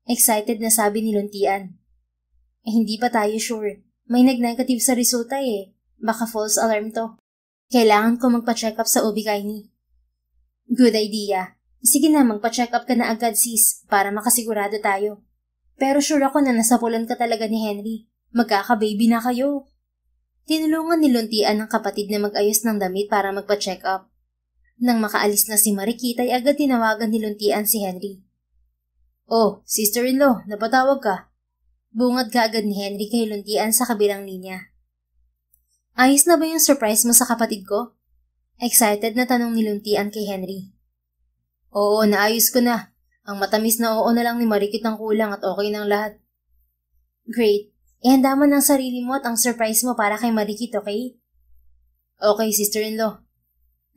Excited na sabi ni Luntian. Hindi pa tayo sure. May nag-negative sa resulta eh. Baka false alarm to. Kailangan ko magpa-check up sa OB-GYN. Good idea. Sige na, magpa-check up ka na agad sis, para makasigurado tayo. Pero sure ako na nasapulan ka talaga ni Henry. Magkaka-baby na kayo. Tinulungan ni Luntian ang kapatid na mag-ayos ng damit para magpa-check up. Nang makaalis na si Marikit ay agad tinawagan ni Luntian si Henry. Oh, sister-in-law, napatawag ka. Bungad ka agad ni Henry kay Luntian sa kabilang linya. Ayos na ba yung surprise mo sa kapatid ko? Excited na tanong ni Luntian kay Henry. Oo, naayos ko na. Ang matamis na oo na lang ni Marikit ang kulang at okay ng lahat. Great. Ihanda mo ng sarili mo at ang surprise mo para kay Marikit, okay? Okay, sister-in-law.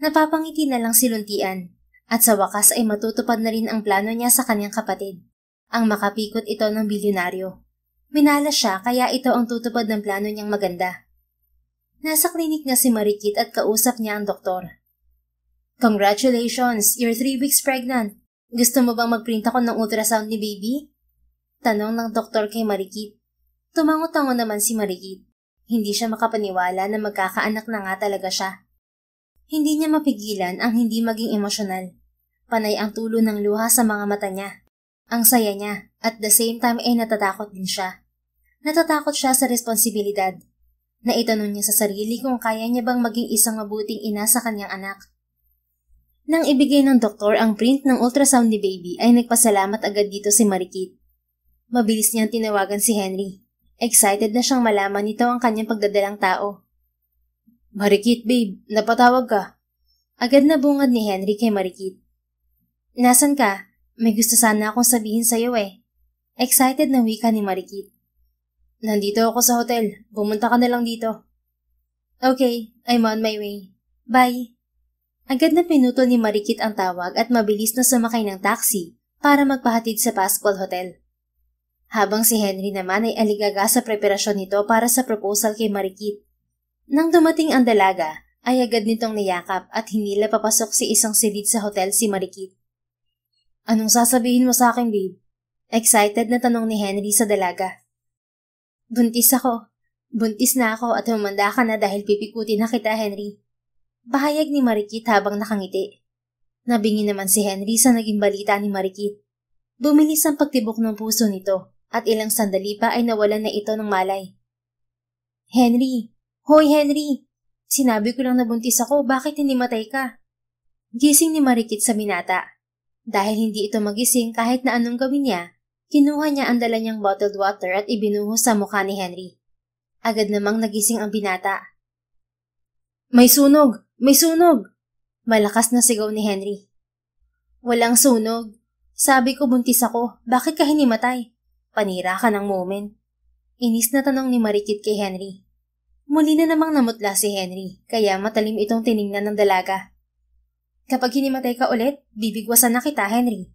Napapangiti na lang si Luntian. At sa wakas ay matutupad na rin ang plano niya sa kanyang kapatid. Ang makapikot ito ng bilyonaryo. Minala siya kaya ito ang tutupad ng plano niyang maganda. Nasa klinik na si Marikit at kausap niya ang doktor. Congratulations! You're 3 weeks pregnant. Gusto mo bang magprint ako ng ultrasound ni baby? Tanong ng doktor kay Marikit. Tumango-tango naman si Marikit. Hindi siya makapaniwala na magkakaanak na nga talaga siya. Hindi niya mapigilan ang hindi maging emosyonal. Panay ang tulo ng luha sa mga mata niya. Ang saya niya, at the same time ay natatakot din siya. Natatakot siya sa responsibilidad. Naitanong niya sa sarili kung kaya niya bang maging isang mabuting ina sa kanyang anak. Nang ibigay ng doktor ang print ng ultrasound ni baby ay nagpasalamat agad dito si Marikit. Mabilis niyang tinawagan si Henry. Excited na siyang malaman nito ang kanyang pagdadalang tao. Marikit babe, napatawag ka. Agad na bungad ni Henry kay Marikit. Nasaan ka? May gusto sana akong sabihin sa'yo eh. Excited na wika ni Marikit. Nandito ako sa hotel. Pumunta ka na lang dito. Okay, I'm on my way. Bye. Agad na pinuto ni Marikit ang tawag at mabilis na sumakay ng taxi para magpahatid sa Pascual Hotel. Habang si Henry naman ay aligaga sa preparasyon nito para sa proposal kay Marikit. Nang dumating ang dalaga, ay agad nitong niyakap at hinila papasok si isang silid sa hotel si Marikit. Anong sasabihin mo sa akin, babe? Excited na tanong ni Henry sa dalaga. Buntis ako. Buntis na ako at humanda ka na dahil pipikutin na kita, Henry. Pahayag ni Marikit habang nakangiti. Nabingi naman si Henry sa naging balita ni Marikit. Bumilis ang pagtibok ng puso nito at ilang sandali pa ay nawalan na ito ng malay. Henry! Hoy, Henry! Sinabi ko lang na buntis ako, bakit hindi matay ka? Gising ni Marikit sa binata. Dahil hindi ito magising kahit na anong gawin niya, kinuha niya ang dala niyang bottled water at ibinuhos sa mukha ni Henry. Agad namang nagising ang binata. May sunog! May sunog! Malakas na sigaw ni Henry. Walang sunog. Sabi ko buntis ako, bakit ka hinimatay? Panira ka ng moment. Inis na tanong ni Marikit kay Henry. Muli na namang namutla si Henry, kaya matalim itong tiningnan ng dalaga. Kapag hinimatay ka ulit, bibigwasan na kita, Henry.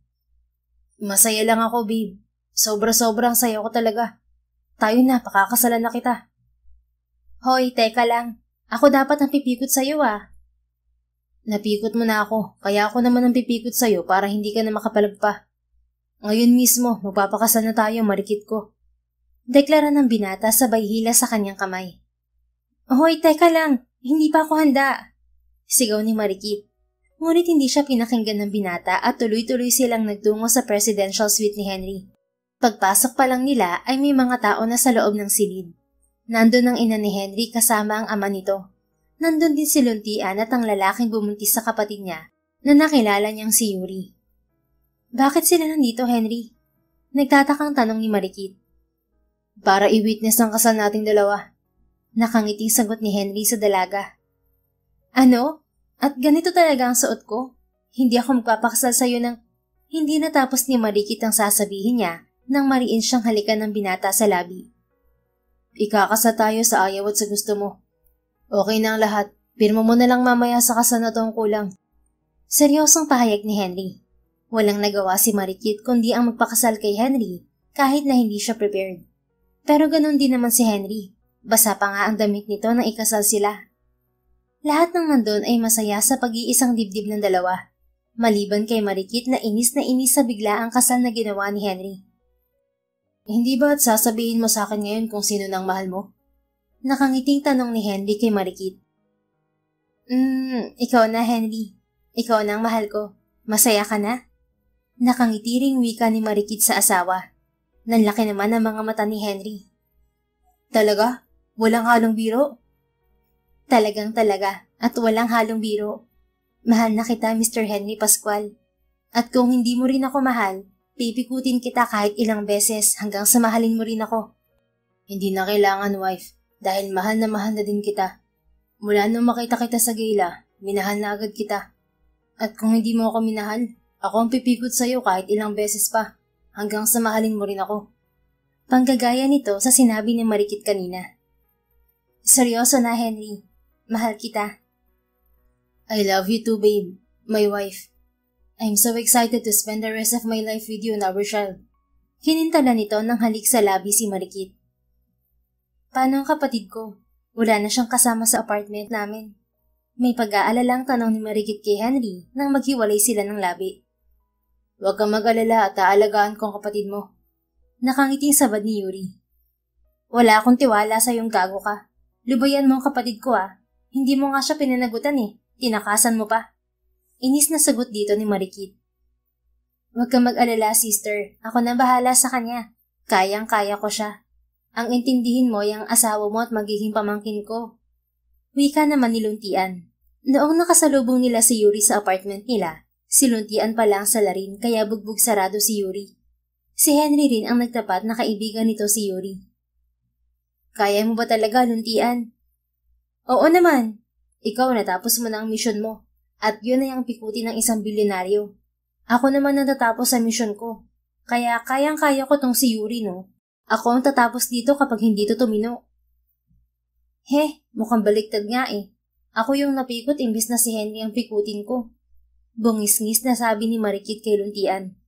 Masaya lang ako, babe. Sobra-sobrang saya ko talaga. Tayo na, pakakasalan na kita. Hoy, teka lang. Ako dapat ang pipikot sa'yo ah. Napikot mo na ako, kaya ako naman ang pipikot sa'yo para hindi ka na makapalagpa. Ngayon mismo, magpapakasal na tayo, marikit ko. Deklara ng binata sabay hila sa kanyang kamay. Hoy, teka lang. Hindi pa ako handa. Sigaw ni Marikit. Ngunit hindi siya pinakinggan ng binata at tuloy-tuloy silang nagtungo sa presidential suite ni Henry. Pagpasok pa lang nila ay may mga tao na sa loob ng silid. Nandun ang ina ni Henry kasama ang ama nito. Nandun din si Luntian at ang lalaking bumuntis sa kapatid niya na nakilala niyang si Yuri. Bakit sila nandito, Henry? Nagtatakang tanong ni Marikit. Para i-witness ang kasal nating dalawa. Nakangiting sagot ni Henry sa dalaga. Ano? At ganito talaga ang suot ko? Hindi ako magpapakasal sa'yo ng... Hindi natapos ni Marikit ang sasabihin niya nang mariin siyang halikan ng binata sa labi. Ikakasal tayo sa ayaw at sa gusto mo. Okay na ang lahat. Pirma mo na lang mamaya sa kasal na to ang kulang. Seryosong pahayag ni Henry. Walang nagawa si Marikit kundi ang magpakasal kay Henry kahit na hindi siya prepared. Pero ganun din naman si Henry. Basa pa nga ang damit nito nang ikasal sila. Lahat ng nandun ay masaya sa pag-iisang dibdib ng dalawa. Maliban kay Marikit na inis sa bigla ang kasal na ginawa ni Henry. Hindi ba't sasabihin mo sa akin ngayon kung sino nang mahal mo? Nakangiting tanong ni Henry kay Marikit. Ikaw na Henry. Ikaw na ang mahal ko. Masaya ka na? Nakangitiring wika ni Marikit sa asawa. Nanlaki naman ang mga mata ni Henry. Talaga? Walang halong biro? Talagang talaga at walang halong biro. Mahal na kita, Mr. Henry Pascual. At kung hindi mo rin ako mahal, pipikutin kita kahit ilang beses hanggang sa mahalin mo rin ako. Hindi na kailangan, wife, dahil mahal na din kita. Mula nung makita kita sa gala, minahal na agad kita. At kung hindi mo ako minahal, ako ang pipikot sa'yo kahit ilang beses pa, hanggang sa mahalin mo rin ako. Panggagaya nito sa sinabi ni Marikit kanina. Seryoso na, Henry. Mahal kita. I love you too, babe. My wife. I'm so excited to spend the rest of my life with you and our child. Kinintala nito nang halik sa labi si Marikit. Paano ang kapatid ko? Wala na siyang kasama sa apartment namin. May pag-aalalang tanong ni Marikit kay Henry nang maghiwalay sila ng labi. Huwag kang mag-alala at aalagaan ko ang kapatid mo. Nakangiting sabad ni Yuri. Wala akong tiwala sa iyong gago ka. Lubayan mo ang kapatid ko ah. Hindi mo nga siya pinanagutan eh. Tinakasan mo pa. Inis na sagot dito ni Marikit. Huwag kang mag-alala, sister. Ako na bahala sa kanya. Kayang-kaya ko siya. Ang intindihin mo yung asawa mo at magiging pamangkin ko. Wika naman ni Luntian. Noong nakasalubong nila si Yuri sa apartment nila, si Luntian pa lang sa larin kaya bugbog sarado si Yuri. Si Henry rin ang nagtapat na kaibigan nito si Yuri. Kaya mo ba talaga, Luntian? Oo naman. Ikaw natapos mo na ang misyon mo. At yun ay ang pikuti ng isang bilyonaryo. Ako naman natatapos sa misyon ko. Kaya kayang-kaya ko tong si Yuri, no? Ako ang tatapos dito kapag hindi to tumino. Mukhang baliktad nga eh. Ako yung napikot imbis na si Henry ang pikutin ko. Bungis-ngis na sabi ni Marikit kay Luntian.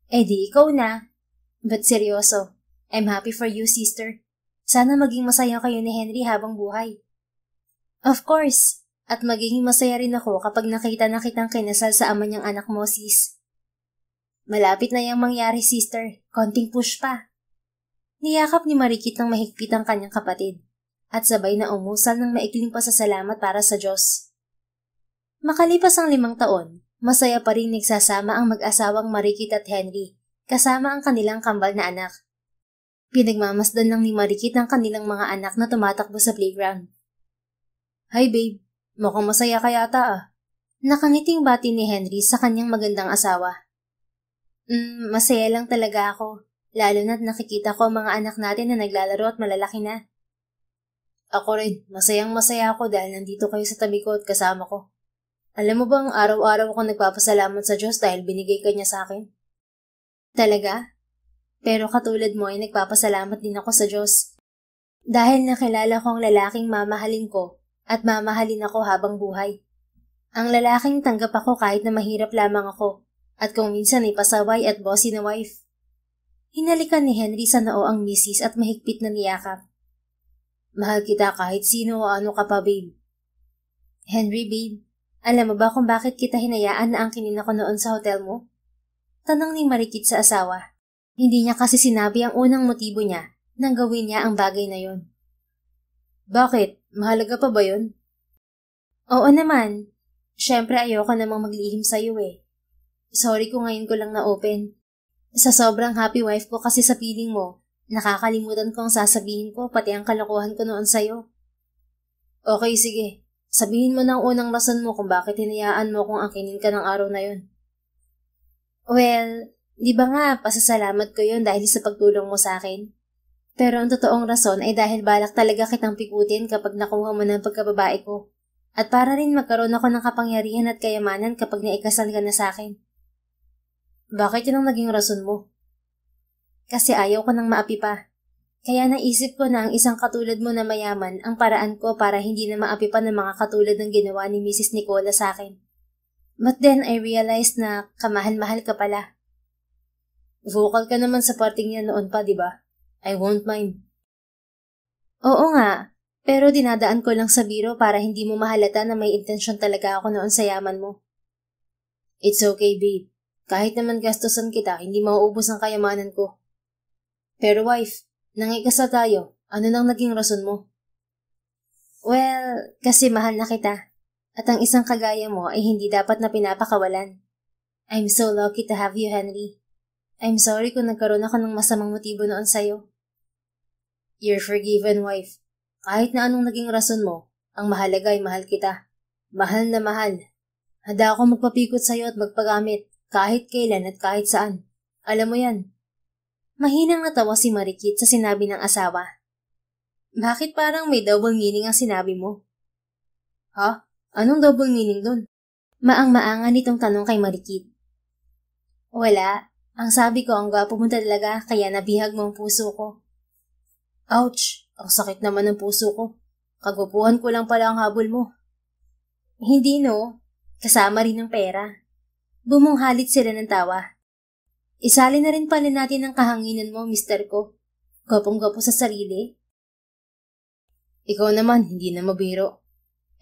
Di ikaw na. But seryoso, I'm happy for you, sister. Sana maging masaya kayo ni Henry habang buhay. Of course, at magiging masaya rin ako kapag nakita na kitang kinasal sa ama niyang anak mo, sis. Malapit na yung mangyari, sister. Konting push pa. Niyakap ni Marikit ng mahigpit ang kanyang kapatid at sabay na umusal ng maikling pasasalamat para sa Diyos. Makalipas ang 5 taon, masaya pa rin nagsasama ang mag-asawang Marikit at Henry kasama ang kanilang kambal na anak. Pinagmamasdan lang ni Marikit ang kanilang mga anak na tumatakbo sa playground. Hi babe, mukhang masaya ka yata ah. Nakangiting bati ni Henry sa kanyang magandang asawa. Masaya lang talaga ako, lalo na't nakikita ko ang mga anak natin na naglalaro at malalaki na. Ako rin, masayang-masaya ako dahil nandito kayo sa tabi ko at kasama ko. Alam mo bang araw-araw ako nagpapasalamat sa Diyos dahil binigay ka niya sa akin? Talaga? Pero katulad mo ay nagpapasalamat din ako sa Diyos. Dahil nakilala ko ang lalaking mamahalin ko at mamahalin ako habang buhay. Ang lalaking tanggap ako kahit na mahirap lamang ako at kung minsan ay pasaway at bossy na wife. Hinalikan ni Henry sa noo ang misis at mahigpit na niyakap. Mahal kita kahit sino o ano ka pa, babe. Henry, babe, alam mo ba kung bakit kita hinayaan na angkinin ako noon sa hotel mo? Tanong ni Marikit sa asawa. Hindi niya kasi sinabi ang unang motibo niya nang gawin niya ang bagay na yon. Bakit? Mahalaga pa ba yun? Oo naman. Siyempre ayoko namang maglihim sa'yo eh. Sorry kung ngayon ko lang na-open. Sa sobrang happy wife ko kasi sa piling mo, nakakalimutan ko ang sasabihin ko pati ang kalokohan ko noon sa'yo. Okay, sige. Sabihin mo na ang unang rason mo kung bakit hinayaan mo kung angkinin ka ng araw na yon. Well, di ba nga pasasalamat ko yun dahil sa pagtulong mo sa akin? Pero ang totoong rason ay dahil balak talaga kitang pikutin kapag nakuha mo ng pagkababae ko. At para rin magkaroon ako ng kapangyarihan at kayamanan kapag naikasal ka na sa akin. Bakit yun ang naging rason mo? Kasi ayaw ko nang maapi pa. Kaya naisip ko na ang isang katulad mo na mayaman ang paraan ko para hindi na maapi pa ng mga katulad ng ginawa ni Mrs. Nicola sa akin. But then I realized na kamahal-mahal ka pala. Vocal ka naman sa parting yan noon pa, di ba? I won't mind. Oo nga, pero dinadaan ko lang sa biro para hindi mo mahalata na may intensyon talaga ako noon sa yaman mo. It's okay, babe. Kahit naman gastusan kita, hindi mauubos ang kayamanan ko. Pero wife, nangikasal tayo. Ano nang naging rason mo? Well, kasi mahal na kita. At ang isang kagaya mo ay hindi dapat na pinapakawalan. I'm so lucky to have you, Henry. I'm sorry kung nagkaroon ako ng masamang motibo noon sa'yo. You're forgiven, wife. Kahit na anong naging rason mo, ang mahalaga ay mahal kita. Mahal na mahal. Handa ako magpapikot sa'yo at magpagamit. Kahit kailan at kahit saan. Alam mo yan. Mahinang natawa si Marikit sa sinabi ng asawa. Bakit parang may double meaning ang sinabi mo? Ha? Anong double meaning dun? Maang-maangan itong tanong kay Marikit. Wala. Ang sabi ko ang gwapo mo talaga kaya nabihag mo ang puso ko. Ouch! Ang sakit naman ng puso ko. Kagwapuhan ko lang pala ang habol mo. Hindi no. Kasama rin ng pera. Bumunghalit sila ng tawa. Isali na rin pala natin ang kahanginan mo, mister ko. Gwapong-gwapo sa sarili. Ikaw naman, hindi na mabiro.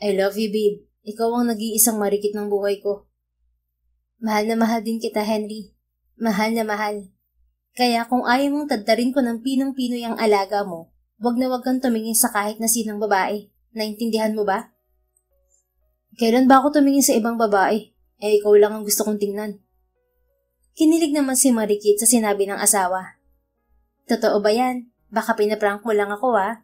I love you, babe. Ikaw ang nag-iisang Marikit ng buhay ko. Mahal na mahal din kita, Henry. Mahal na mahal. Kaya kung ayaw mong tadtarin ko ng pinong-pinoy ang alaga mo, wag na wag kang tumingin sa kahit na sinang babae. Naintindihan mo ba? Kailan ba ako tumingin sa ibang babae? Ikaw lang ang gusto kong tingnan. Kinilig naman si Marikit sa sinabi ng asawa. Totoo ba yan? Baka pinaprank mo lang ako, ha?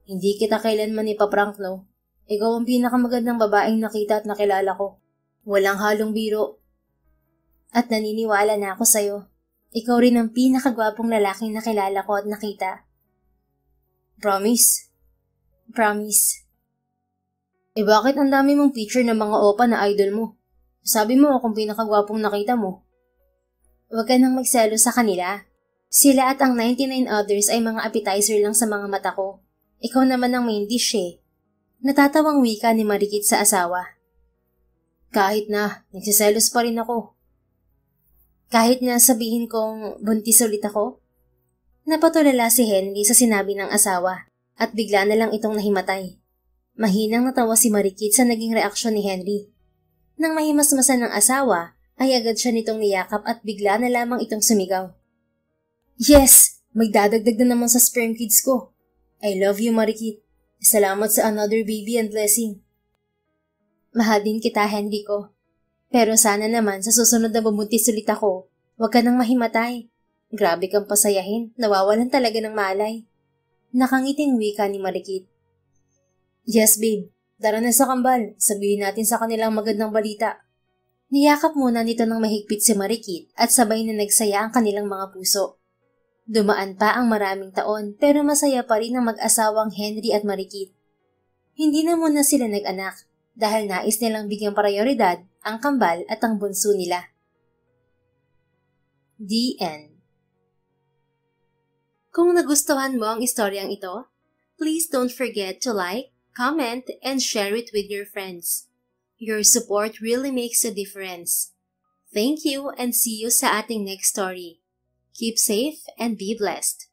Hindi kita kailanman ipaprank, no? Ikaw ang pinakamagandang babaeng nakita at nakilala ko. Walang halong biro. At naniniwala na ako sa'yo. Ikaw rin ang pinakagwapong lalaking nakilala ko at nakita. Promise? Promise. Bakit ang dami mong picture ng mga opa na idol mo? Sabi mo akong pinakagwapong nakita mo. Huwag ka nang magselo sa kanila. Sila at ang 99 others ay mga appetizer lang sa mga mata ko. Ikaw naman ang main dish eh. Natatawang wika ni Marikit sa asawa. Kahit na, nagsiselos pa rin ako. Kahit na sabihin kong buntis ulit ako? Napatulala si Henry sa sinabi ng asawa at bigla na lang itong nahimatay. Mahinang natawa si Marikit sa naging reaksyon ni Henry. Nang mahimasmasan ng asawa, ay agad siya nitong niyakap at bigla na lamang itong sumigaw. Yes! Magdadagdag na naman sa sperm kids ko. I love you, Marikit. Salamat sa another baby and blessing. Mahal din kita, Henry ko. Pero sana naman sa susunod na bubuntis ulit ako, huwag ka nang mahimatay. Grabe kang pasayahin, nawawalan talaga ng malay. Nakangiting wika ni Marikit. Yes, babe. Tara na sa kambal, sabihin natin sa kanilang magandang balita. Niyakap muna nito ng mahigpit si Marikit at sabay na nagsaya ang kanilang mga puso. Dumaan pa ang maraming taon pero masaya pa rin ang mag-asawang Henry at Marikit. Hindi na muna sila nag-anak dahil nais nilang bigyang prioridad ang kambal at ang bunso nila. The End. Kung nagustuhan mo ang istoryang ito, please don't forget to like, comment, and share it with your friends. Your support really makes a difference. Thank you and see you sa ating next story. Keep safe and be blessed.